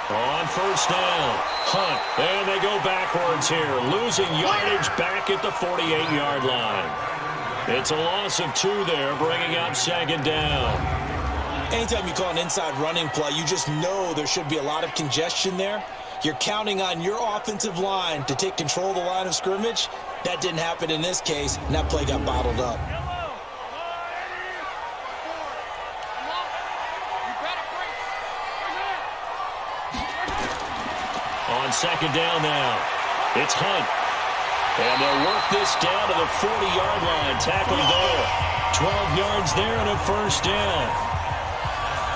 On first down, Hunt, and they go backwards here, losing yardage back at the 48-yard line. It's a loss of 2 there, bringing up second down. Anytime you call an inside running play, you just know there should be a lot of congestion there. You're counting on your offensive line to take control of the line of scrimmage. That didn't happen in this case, and that play got bottled up. On second down now, it's Hunt. And they'll work this down to the 40-yard line, tackled there. 12 yards there and a first down.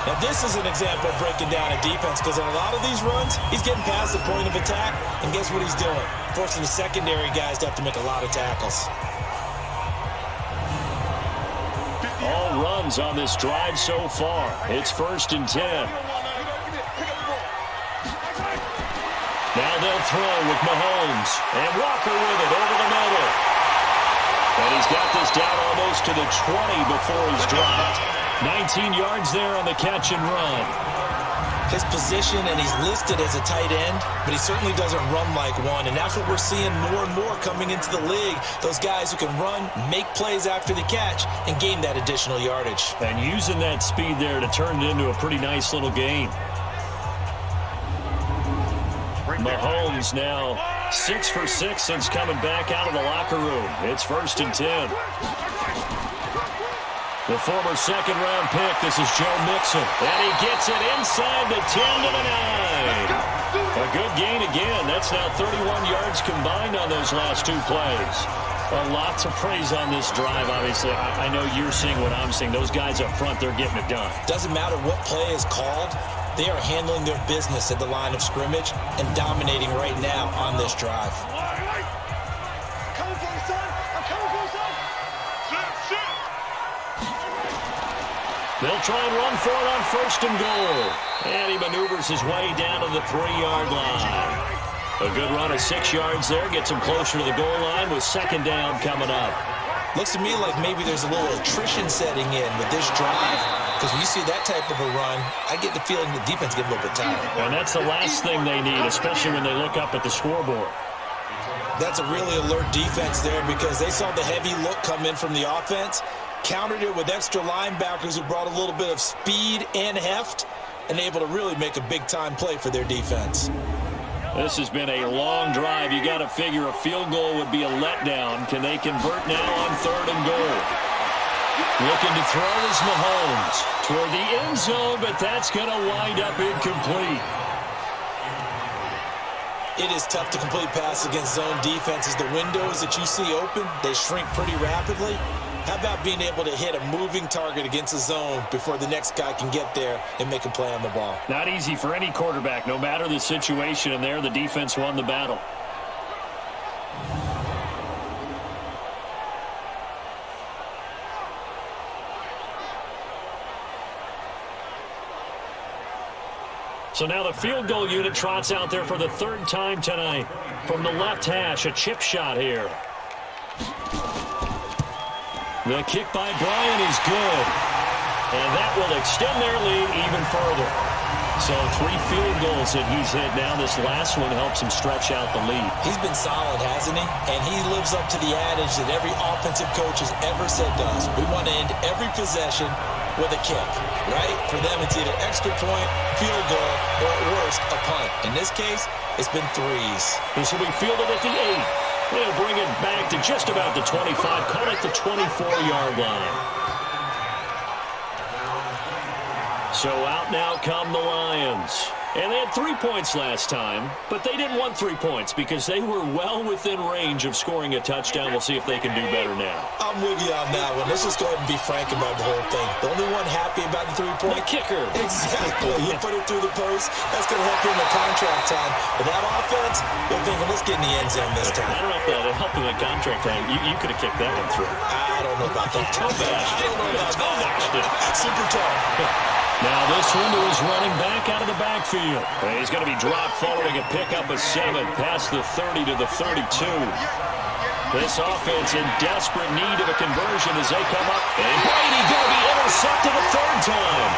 Now this is an example of breaking down a defense, because in a lot of these runs, he's getting past the point of attack, and guess what he's doing? Forcing the secondary guys to have to make a lot of tackles. All runs on this drive so far. It's 1st and 10. Now they'll throw with Mahomes. And Walker with it over the middle. And he's got this down almost to the 20 before he's dropped. 19 yards there on the catch and run. His position, and he's listed as a tight end, but he certainly doesn't run like one. And that's what we're seeing more and more coming into the league. Those guys who can run, make plays after the catch, and gain that additional yardage. And using that speed there to turn it into a pretty nice little game. Mahomes now 6 for 6 since coming back out of the locker room. It's 1st and 10. The former second-round pick, this is Joe Mixon. And he gets it inside the 10 to the 9. A good gain again. That's now 31 yards combined on those last 2 plays. Well, lots of praise on this drive, obviously. I know you're seeing what I'm seeing. Those guys up front, they're getting it done. Doesn't matter what play is called. They are handling their business at the line of scrimmage and dominating right now on this drive. They'll try and run for it on 1st and goal. And he maneuvers his way down to the 3-yard line. A good run of 6 yards there. Gets him closer to the goal line with second down coming up. Looks to me like maybe there's a little attrition setting in with this drive. Because when you see that type of a run, I get the feeling the defense gets a little bit tired. And that's the last thing they need, especially when they look up at the scoreboard. That's a really alert defense there, because they saw the heavy look come in from the offense, countered it with extra linebackers who brought a little bit of speed and heft, and able to really make a big-time play for their defense. This has been a long drive. You got to figure a field goal would be a letdown. Can they convert now on 3rd and goal? Looking to throw is Mahomes toward the end zone, but that's going to wind up incomplete. It is tough to complete passes against zone defenses. The windows that you see open, they shrink pretty rapidly. How about being able to hit a moving target against a zone before the next guy can get there and make a play on the ball? Not easy for any quarterback, no matter the situation, and there the defense won the battle. So now the field goal unit trots out there for the 3rd time tonight. From the left hash, a chip shot here. The kick by Bryant is good. And that will extend their lead even further. So 3 field goals that he's hit now. This last one helps him stretch out the lead. He's been solid, hasn't he? And he lives up to the adage that every offensive coach has ever said to us. We want to end every possession with a kick, right? For them, it's either extra point, field goal, or at worst, a punt. In this case, it's been 3s. This will be fielded at the 8. They'll bring it back to just about the 25, call it the 24-yard line. So out now come the Lions. And they had 3 points last time, but they didn't want 3 points because they were well within range of scoring a touchdown. We'll see if they can do better now. I'm with you on that one. Let's just go ahead and be frank about the whole thing. The only one happy about the 3-point? The kicker. Exactly. You put it through the post. That's going to help you in the contract time. But that offense, they're thinking, let's get in the end zone this time. I don't know if that helped in the contract time. You could have kicked that one through. I don't know about that. Toe bashed it. Super tough. Now this one is running back out of the backfield. He's going to be dropped following a pickup of 7 past the 30 to the 32. This offense in desperate need of a conversion as they come up. And Brady going to be intercepted a 3rd time.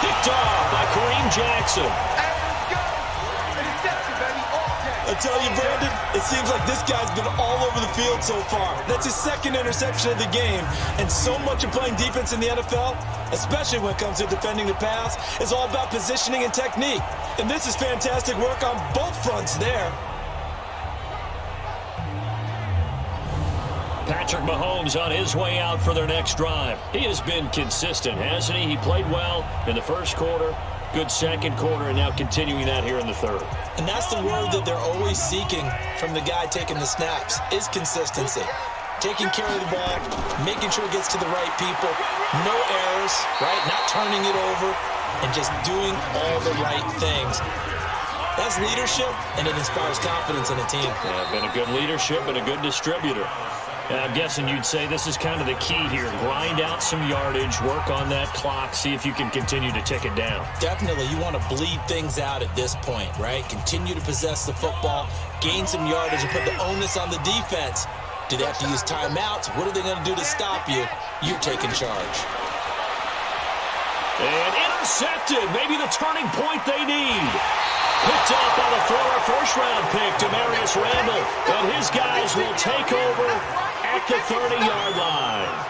Picked off by Kareem Jackson. I tell you, Brandon, it seems like this guy's been all over the field so far. That's his 2nd interception of the game. And so much of playing defense in the NFL, especially when it comes to defending the pass, is all about positioning and technique. And this is fantastic work on both fronts there. Patrick Mahomes on his way out for their next drive. He has been consistent, hasn't he? He played well in the first quarter, good second quarter, and now continuing that here in the 3rd. And that's the word that they're always seeking from the guy taking the snaps, is consistency. Taking care of the ball, making sure it gets to the right people, no errors, right? Not turning it over, and just doing all the right things. That's leadership, and it inspires confidence in a team. Yeah, been a good leadership and a good distributor. And I'm guessing you'd say this is kind of the key here. Grind out some yardage, work on that clock, see if you can continue to tick it down. Definitely. You want to bleed things out at this point, right? Continue to possess the football, gain some yardage, and put the onus on the defense. Do they have to use timeouts? What are they going to do to stop you? You're taking charge. And intercepted. Maybe the turning point they need. Picked up by the former first-round pick, Demarius Randall. And his guys will take over at the 30-yard line.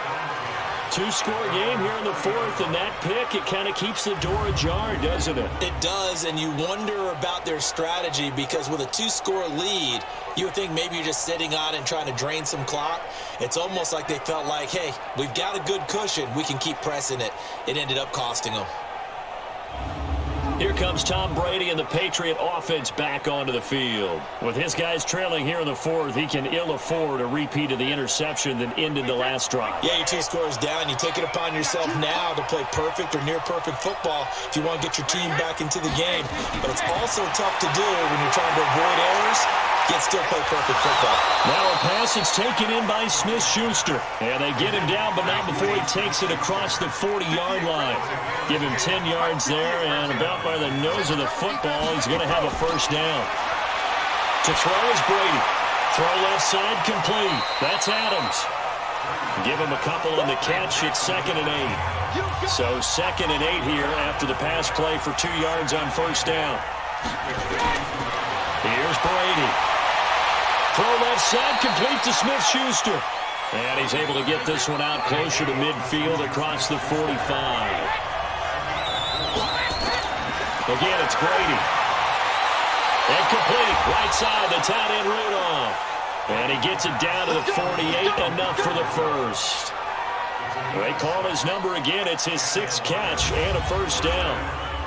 2-score game here in the 4th, and that pick, it kind of keeps the door ajar, doesn't it? It does, and you wonder about their strategy because with a 2-score lead, you would think maybe you're just sitting on and trying to drain some clock. It's almost like they felt like, hey, we've got a good cushion. We can keep pressing it. It ended up costing them. Here comes Tom Brady and the Patriot offense back onto the field. With his guys trailing here in the 4th, he can ill afford a repeat of the interception that ended the last drive. Yeah, you're 2 scores down. You take it upon yourself now to play perfect or near-perfect football if you want to get your team back into the game. But it's also tough to do when you're trying to avoid errors, yet still play perfect football. Now a pass is taken in by Smith-Schuster. And they get him down, but not before he takes it across the 40-yard line. Give him 10 yards there, and about by the nose of the football, he's going to have a first down. To throw is Brady. Throw left side complete. That's Adams. Give him a couple on the catch. It's 2nd and 8. So 2nd and 8 here after the pass play for 2 yards on first down. Here's Brady. Throw left side complete to Smith-Schuster. And he's able to get this one out closer to midfield across the 45. Again, it's Brady. And complete. Right side to tight end Rudolph. And he gets it down to the 48. Enough for the first. They call his number again. It's his 6th catch and a first down.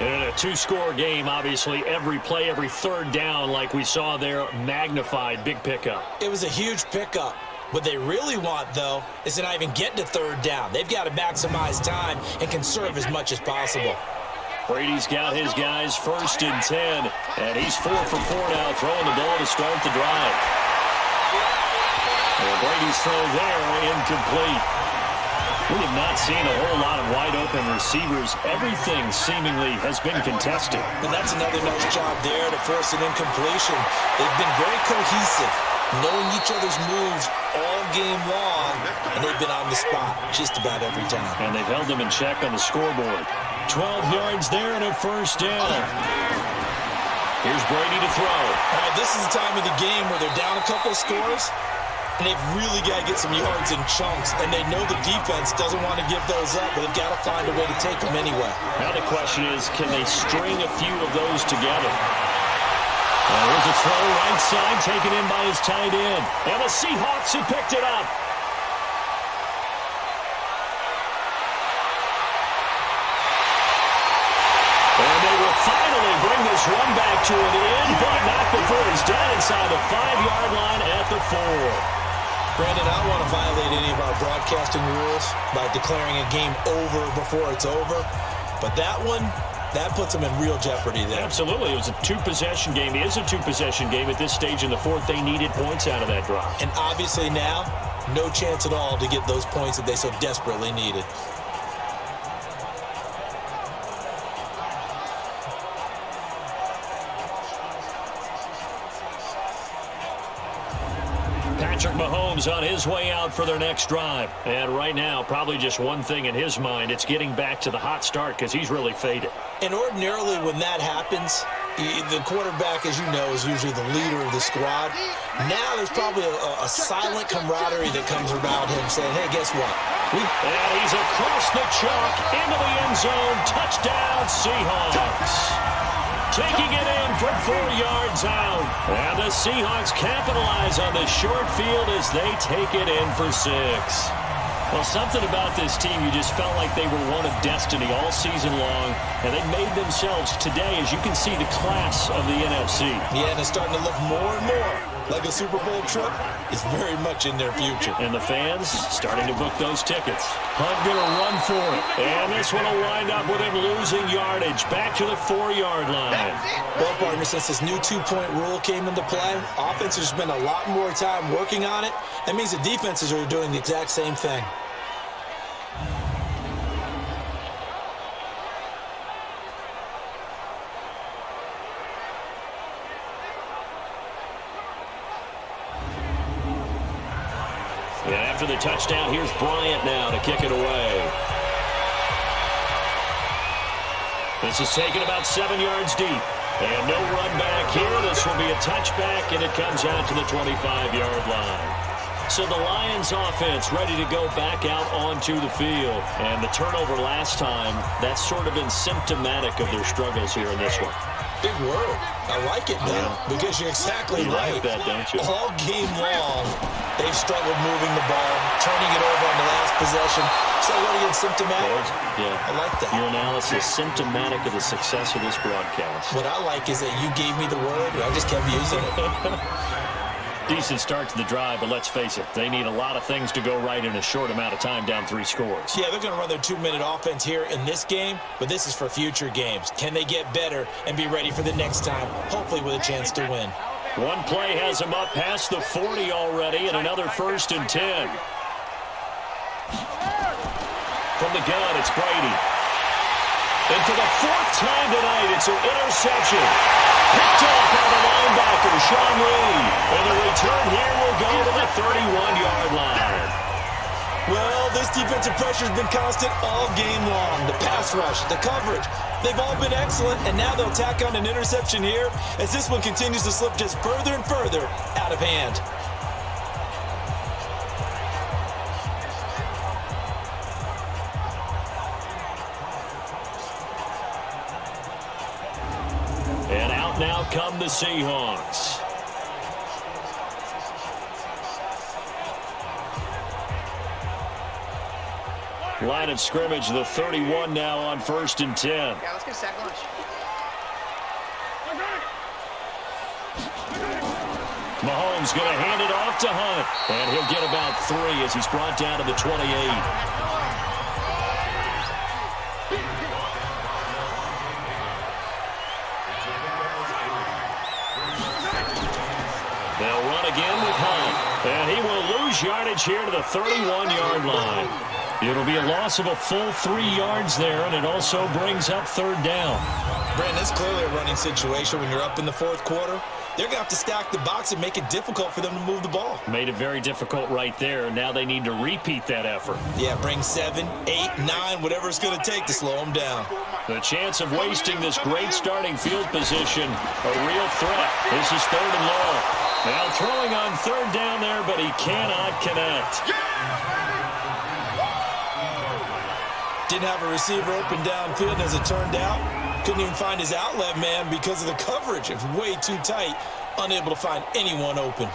And in a 2-score game, obviously, every play, every 3rd down, like we saw there, magnified. Big pickup. It was a huge pickup. What they really want, though, is to not even get to 3rd down. They've got to maximize time and conserve as much as possible. Brady's got his guys 1st and 10, and he's 4 for 4 now, throwing the ball to start the drive. And Brady's throw there, incomplete. We have not seen a whole lot of wide-open receivers. Everything seemingly has been contested. And that's another nice job there to force an incompletion. They've been very cohesive, knowing each other's moves all game long, and they've been on the spot just about every time. And they've held them in check on the scoreboard. 12 yards there and a first down. Here's Brady to throw. All right, this is the time of the game where they're down a couple of scores, and they've really got to get some yards in chunks, and they know the defense doesn't want to give those up, but they've got to find a way to take them anyway. Now the question is, can they string a few of those together? Here's a throw right side, taken in by his tight end. And the Seahawks have picked it up. And they will finally bring this one back to an end, but not before he's down inside the 5-yard line at the 4. Brandon, I don't want to violate any of our broadcasting rules by declaring a game over before it's over, but that one, that puts them in real jeopardy there. Absolutely. It was a two-possession game. It is a two-possession game at this stage in the fourth. They needed points out of that drive. And obviously now, no chance at all to get those points that they so desperately needed. Patrick Mahomes on his way out for their next drive. And right now, probably just one thing in his mind. It's getting back to the hot start because he's really faded. And ordinarily when that happens, the quarterback, as you know, is usually the leader of the squad. Now there's probably a silent camaraderie that comes around him saying, hey, guess what? And he's across the chalk into the end zone. Touchdown, Seahawks. Taking it in from 4 yards out. And the Seahawks capitalize on this short field as they take it in for 6. Well, something about this team, you just felt like they were one of destiny all season long, and they made themselves today, as you can see, the class of the NFC. Yeah, and it's starting to look more and more like a Super Bowl trip is very much in their future. And the fans starting to book those tickets. Hunt going to run for it. And this one will wind up with him losing yardage back to the 4-yard line. Well, partner, since this new two-point rule came into play, offenses spend a lot more time working on it. That means the defenses are doing the exact same thing. And after the touchdown, here's Bryant now to kick it away. This is taken about 7 yards deep. And no run back here. This will be a touchback, and it comes out to the 25-yard line. So the Lions offense ready to go back out onto the field. And the turnover last time, that's sort of been symptomatic of their struggles here in this one. Big word. I like it, though, because you're exactly right. Like that, don't you? All game long, they've struggled moving the ball, turning it over on the last possession. So what again, symptomatic? Yeah. I like that. Your analysis, symptomatic of the success of this broadcast. What I like is that you gave me the word, and I just kept using it. Decent start to the drive, but let's face it, they need a lot of things to go right in a short amount of time, down 3 scores. Yeah, they're going to run their 2-minute offense here in this game, but this is for future games. Can they get better and be ready for the next time, hopefully with a chance to win? One play has them up past the 40 already, and another 1st and 10. From the gun, it's Brady. And for the 4th time tonight, it's an interception. Picked off by the linebacker, Sean Lee. And the return here will go to the 31-yard line. Well, this defensive pressure has been constant all game long. The pass rush, the coverage, they've all been excellent, and now they'll tack on an interception here as this one continues to slip just further and further out of hand. And out now come the Seahawks. Line of scrimmage, the 31 now on 1st and 10. Yeah, let's get a sack lunch. Mahomes going to hand it off to Hunt. And he'll get about 3 as he's brought down to the 28. They'll run again with Hunt. And he will lose yardage here to the 31-yard line. It'll be a loss of a full 3 yards there, and it also brings up 3rd down. Brandon, it's clearly a running situation when you're up in the 4th quarter. they're going to have to stack the box and make it difficult for them to move the ball. Made it very difficult right there. Now they need to repeat that effort. Yeah, bring 7, 8, 9, whatever it's going to take to slow them down. The chance of wasting this great starting field position, a real threat. This is 3rd and long. Now throwing on 3rd down there, but he cannot connect. Didn't have a receiver open downfield, as it turned out. Couldn't even find his outlet man because of the coverage. It was way too tight. Unable to find anyone open.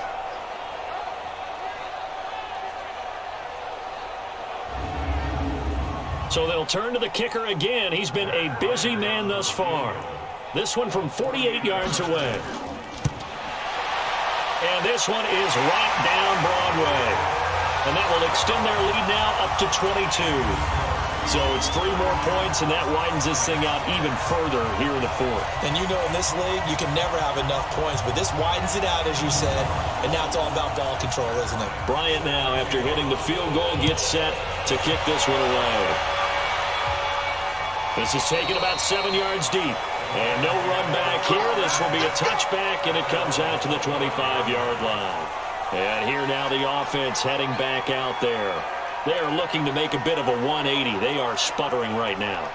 So they'll turn to the kicker again. He's been a busy man thus far. This one from 48 yards away. And this one is right down Broadway. And that will extend their lead now up to 22. So it's 3 more points, and that widens this thing out even further here in the 4th. And you know, in this league, you can never have enough points, but this widens it out, as you said, and now it's all about ball control, isn't it? Bryant now, after hitting the field goal, gets set to kick this one away. This is taken about 7 yards deep. And no run back here. This will be a touchback, and it comes out to the 25-yard line. And here now the offense heading back out there. They're looking to make a bit of a 180. They are sputtering right now.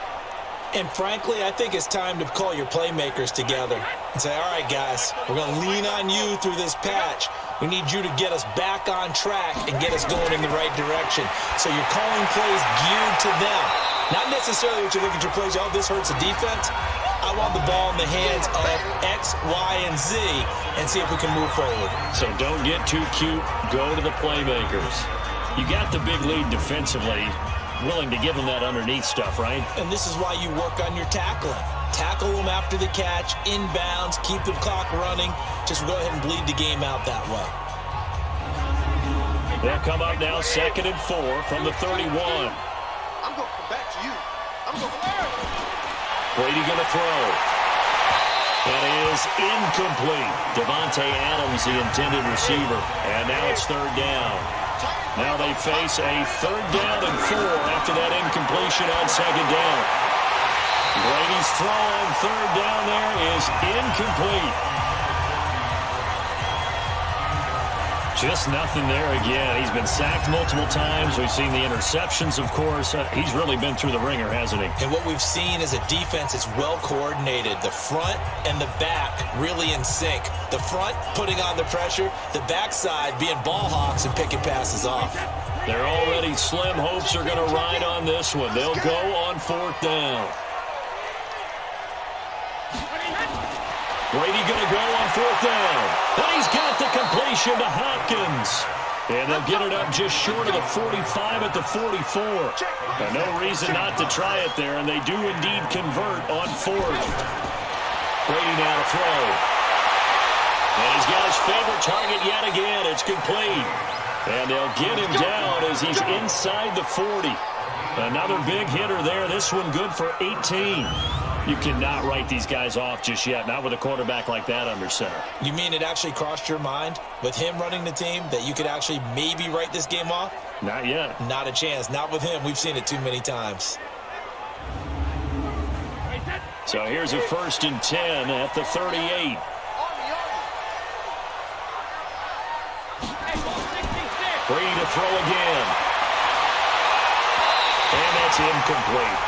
And frankly, I think it's time to call your playmakers together and say, all right, guys, we're going to lean on you through this patch. We need you to get us back on track and get us going in the right direction. So you're calling plays geared to them. Not necessarily what you look at your plays, oh, this hurts the defense. I want the ball in the hands of X, Y, and Z and see if we can move forward. So don't get too cute. Go to the playmakers. You got the big lead defensively. Willing to give them that underneath stuff, right? And this is why you work on your tackling. Tackle them after the catch, inbounds, keep the clock running. Just go ahead and bleed the game out that way. They'll come up now 2nd and 4 from the 31. I'm going to come back to you. I'm going to... Brady going to throw. That is incomplete. Devontae Adams, the intended receiver. And now it's 3rd down. Now they face a 3rd down and 4 after that incompletion on 2nd down. Brady's throw on 3rd down there is incomplete. Just nothing there again. He's been sacked multiple times. We've seen the interceptions, of course. He's really been through the ringer, hasn't he? And what we've seen is a defense that's well coordinated. The front and the back really in sync. The front putting on the pressure, the backside being ball hawks and picking passes off. They're already slim hopes are going to ride on this one. They'll go on 4th down. Brady going to go on 4th down. And he's got the completion to Hopkins. And they'll get it up just short of the 45 at the 44. And no reason not to try it there, and they do indeed convert on 4th. Brady now to throw. And he's got his favorite target yet again. It's complete. And they'll get him down as he's inside the 40. Another big hitter there. This one good for 18. You cannot write these guys off just yet, not with a quarterback like that under center. You mean it actually crossed your mind with him running the team that you could actually maybe write this game off? Not yet. Not a chance. Not with him. We've seen it too many times. So here's a 1st and 10 at the 38. Brady to throw again. And that's incomplete.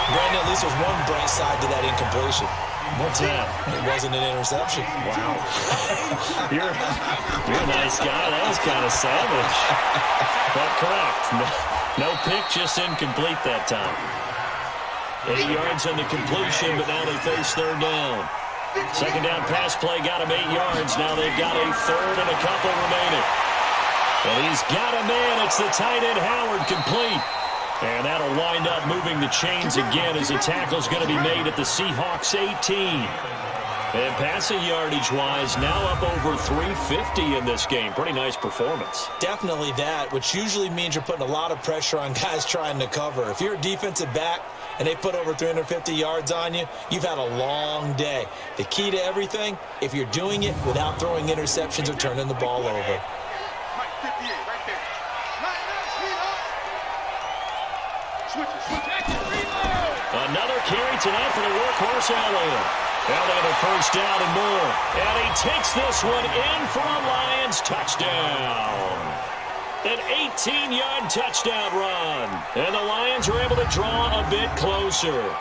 Brandon, at least there's one bright side to that incompletion. What's that? It wasn't an interception. Wow. you're a nice guy. That was kind of savage. But correct. No pick, just incomplete that time. 8 yards on the completion, but now they face 3rd down. 2nd down pass play got him 8 yards. Now they've got a 3rd and a couple remaining. And he's got a man. It's the tight end Howard, complete. And that'll wind up moving the chains again as the tackle's going to be made at the Seahawks 18. And passing yardage-wise, now up over 350 in this game. Pretty nice performance. Definitely that, which usually means you're putting a lot of pressure on guys trying to cover. If you're a defensive back and they put over 350 yards on you, you've had a long day. The key to everything, if you're doing it without throwing interceptions or turning the ball over. Another carry tonight for the workhorse Allen. Now they have a first down and more. And he takes this one in for a Lions touchdown. An 18-yard touchdown run. And the Lions are able to draw a bit closer.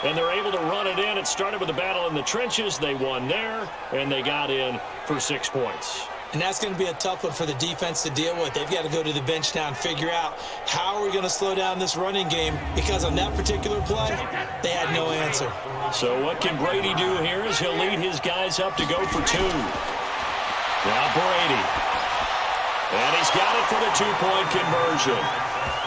And they're able to run it in. It started with a battle in the trenches. They won there, and they got in for 6 points. And that's going to be a tough one for the defense to deal with. They've got to go to the bench now and figure out how are we going to slow down this running game, because on that particular play, they had no answer. So what can Brady do here is he'll lead his guys up to go for 2. Now Brady. And he's got it for the 2-point conversion.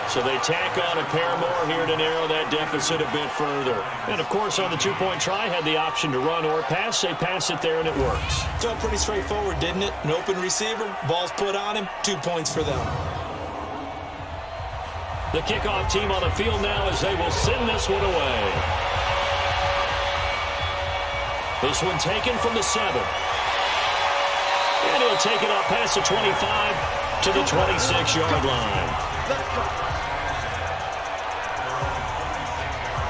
So they tack on a pair more here to narrow that deficit a bit further. And, of course, on the 2-point try, had the option to run or pass. They pass it there, and it works. Felt pretty straightforward, didn't it? An open receiver, ball's put on him, 2 points for them. The kickoff team on the field now as they will send this one away. This one taken from the 7. And he'll take it up past the 25 to the 26-yard line.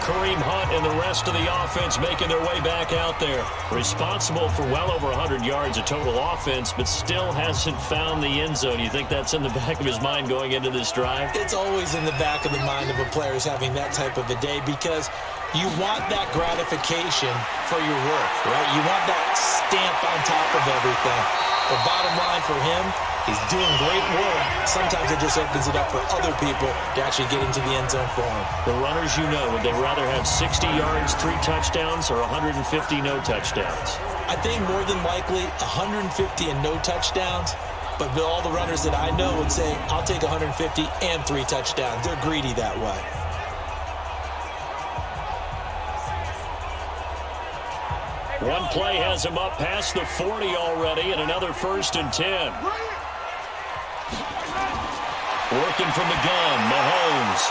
Kareem Hunt and the rest of the offense making their way back out there. Responsible for well over 100 yards of total offense, but still hasn't found the end zone. You think that's in the back of his mind going into this drive? It's always in the back of the mind of a player who's having that type of a day, because you want that gratification for your work, right? You want that stamp on top of everything. The bottom line for him, he's doing great work. Sometimes it just opens it up for other people to actually get into the end zone for him. The runners, you know, would they rather have 60 yards, 3 touchdowns, or 150 no touchdowns? I think more than likely 150 and no touchdowns, but all the runners that I know would say, I'll take 150 and 3 touchdowns. They're greedy that way. One play has him up past the 40 already, and another 1st and 10. Working from the gun, Mahomes.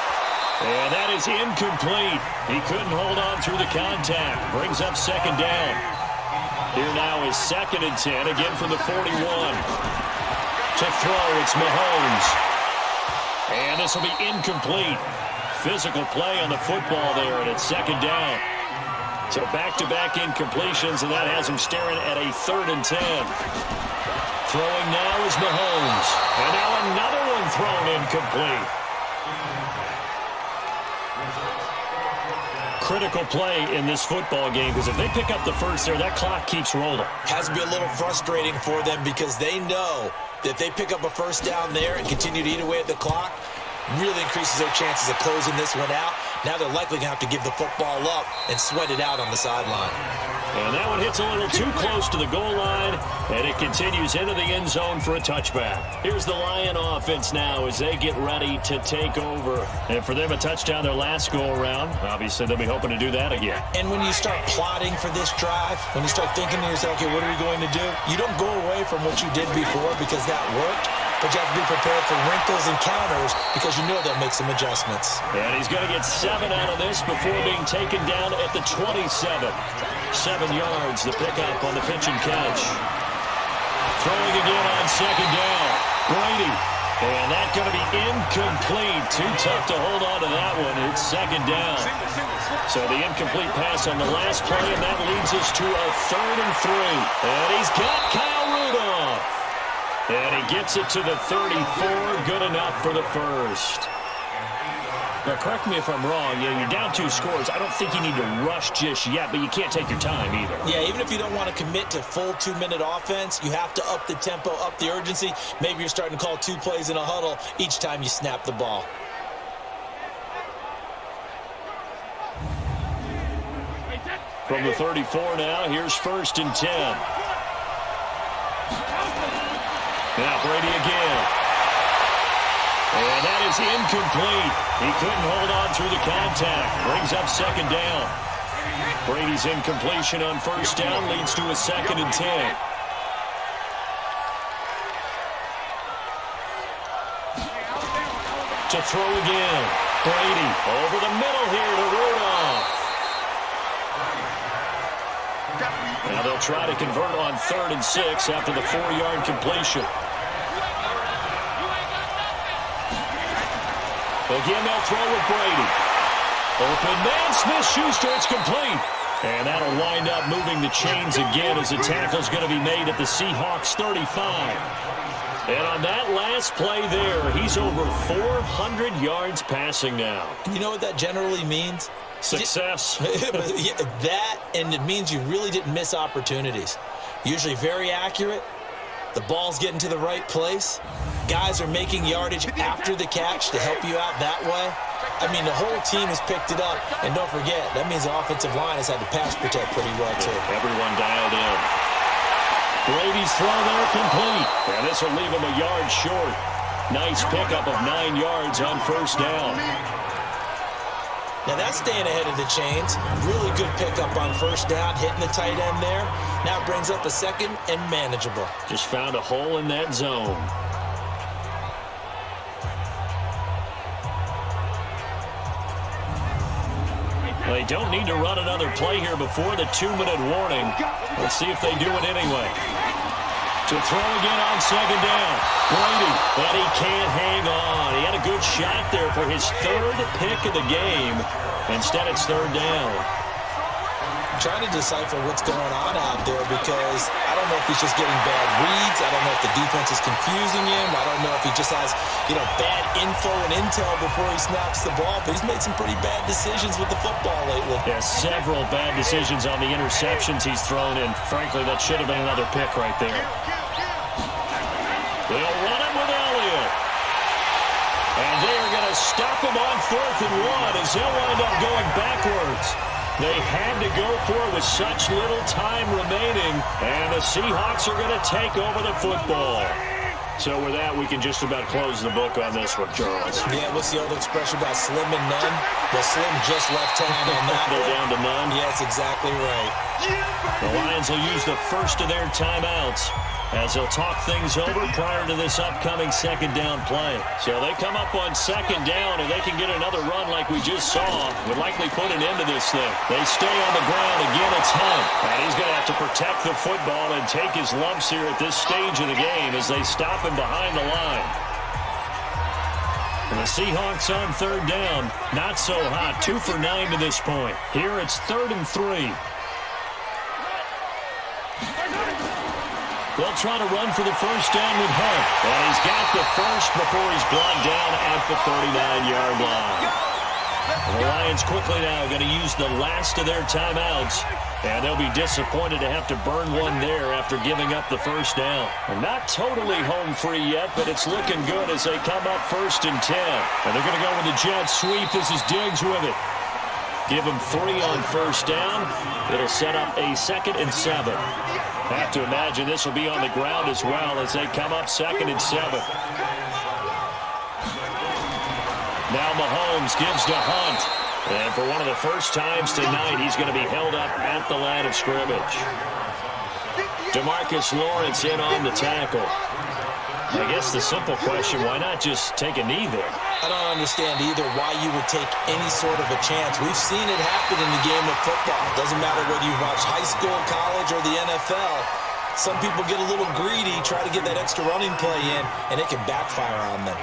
And that is incomplete. He couldn't hold on through the contact. Brings up 2nd down. Here now is 2nd and 10, again from the 41. To throw, it's Mahomes. And this will be incomplete. Physical play on the football there, and it's 2nd down. So back-to-back incompletions, and that has him staring at a 3rd and 10. Throwing now is Mahomes. And now another one thrown incomplete. Critical play in this football game, because if they pick up the first there, that clock keeps rolling. Has to be a little frustrating for them, because they know that if they pick up a first down there and continue to eat away at the clock, really increases their chances of closing this one out. Now they're likely going to have to give the football up and sweat it out on the sideline. And that one hits a little too close to the goal line, and it continues into the end zone for a touchback. Here's the Lion offense now as they get ready to take over. And for them, a touchdown their last go-around. Obviously, they'll be hoping to do that again. And when you start plotting for this drive, when you start thinking to yourself, okay, what are we going to do? You don't go away from what you did before because that worked. But you have to be prepared for wrinkles and counters because you know they'll make some adjustments. And he's going to get 7 out of this before being taken down at the 27. 7 yards, the pickup on the pitch and catch. Throwing again on 2nd down. Brady. And that's going to be incomplete. Too tough to hold on to that one. It's 2nd down. So the incomplete pass on the last play, and that leads us to a 3rd and 3. And he's got Kyle Rudolph. And he gets it to the 34, good enough for the first. Now, correct me if I'm wrong. You're down 2 scores. I don't think you need to rush just yet, but you can't take your time either. Yeah, even if you don't want to commit to full 2-minute offense, you have to up the tempo, up the urgency. Maybe you're starting to call 2 plays in a huddle each time you snap the ball. From the 34 now, here's 1st and 10. Now Brady again. And that is incomplete. He couldn't hold on through the contact. Brings up 2nd down. Brady's incompletion on 1st down leads to a 2nd and 10. To throw again. Brady over the middle here to Rudolph. Now they'll try to convert on 3rd and 6 after the 4-yard completion. Again, they'll throw with Brady. Open man, Smith-Schuster, it's complete. And that'll wind up moving the chains again as the tackle's going to be made at the Seahawks 35. And on that last play there, he's over 400 yards passing now. You know what that generally means? Success. That, and it means you really didn't miss opportunities. Usually very accurate. The ball's getting to the right place. Guys are making yardage after the catch to help you out that way. I mean, the whole team has picked it up. And don't forget, that means the offensive line has had to pass protect pretty well, too. Everyone dialed in. Brady's throw there complete. And this will leave him a yard short. Nice pickup of 9 yards on first down. Now that's staying ahead of the chains. Really good pickup on first down, hitting the tight end there. Now brings up a second and manageable. Just found a hole in that zone. They don't need to run another play here before the 2-minute warning. Let's see if they do it anyway. To throw again on second down. Brady, but he can't hang on. He had a good shot there for his 3rd pick of the game. Instead, it's 3rd down. I'm trying to decipher what's going on out there because I don't know if he's just getting bad reads. I don't know if the defense is confusing him. I don't know if he just has, bad info and intel before he snaps the ball. But he's made some pretty bad decisions with the football lately. Yeah, several bad decisions on the interceptions he's thrown in. Frankly, that should have been another pick right there. They'll run it with Elliott. And they are going to stop him on 4th and 1 as they'll wind up going backwards. They had to go for it with such little time remaining. And the Seahawks are going to take over the football. So with that, we can just about close the book on this one, Charles. Yeah, what's the old expression about slim and none? Well, slim just left hand on that. They're down to none. Yes, exactly right. The Lions will use the first of their timeouts as they'll talk things over prior to this upcoming second down play. So they come up on second down, and they can get another run like we just saw. Would likely put an end to this thing. They stay on the ground. Again, it's Hunt. And he's going to have to protect the football and take his lumps here at this stage of the game as they stop him behind the line. And the Seahawks on 3rd down. Not so hot. 2 for 9 to this point. Here it's 3rd and 3. They'll try to run for the first down with Hunt. And he's got the first before he's blocked down at the 39-yard line. And the Lions quickly now going to use the last of their timeouts. And they'll be disappointed to have to burn one there after giving up the first down. And not totally home free yet, but it's looking good as they come up 1st and 10. And they're going to go with the jet sweep. This is Diggs with it. Give him 3 on first down. It'll set up a 2nd and 7. Have to imagine this will be on the ground as well as they come up 2nd and 7. Now Mahomes gives to Hunt. And for one of the first times tonight, he's going to be held up at the line of scrimmage. DeMarcus Lawrence in on the tackle. I guess the simple question, why not just take a knee there? I don't understand either why you would take any sort of a chance. We've seen it happen in the game of football. It doesn't matter whether you watch high school, college, or the NFL. Some people get a little greedy, try to get that extra running play in, and it can backfire on them.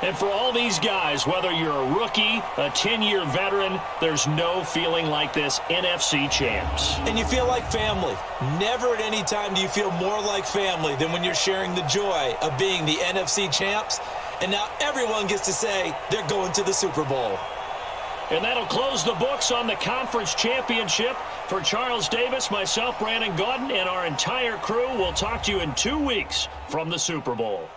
And for all these guys, whether you're a rookie, a 10-year veteran, there's no feeling like this NFC champs. And you feel like family. Never at any time do you feel more like family than when you're sharing the joy of being the NFC champs. And now everyone gets to say they're going to the Super Bowl. And that'll close the books on the conference championship. For Charles Davis, myself, Brandon Gaudin, and our entire crew, we'll talk to you in 2 weeks from the Super Bowl.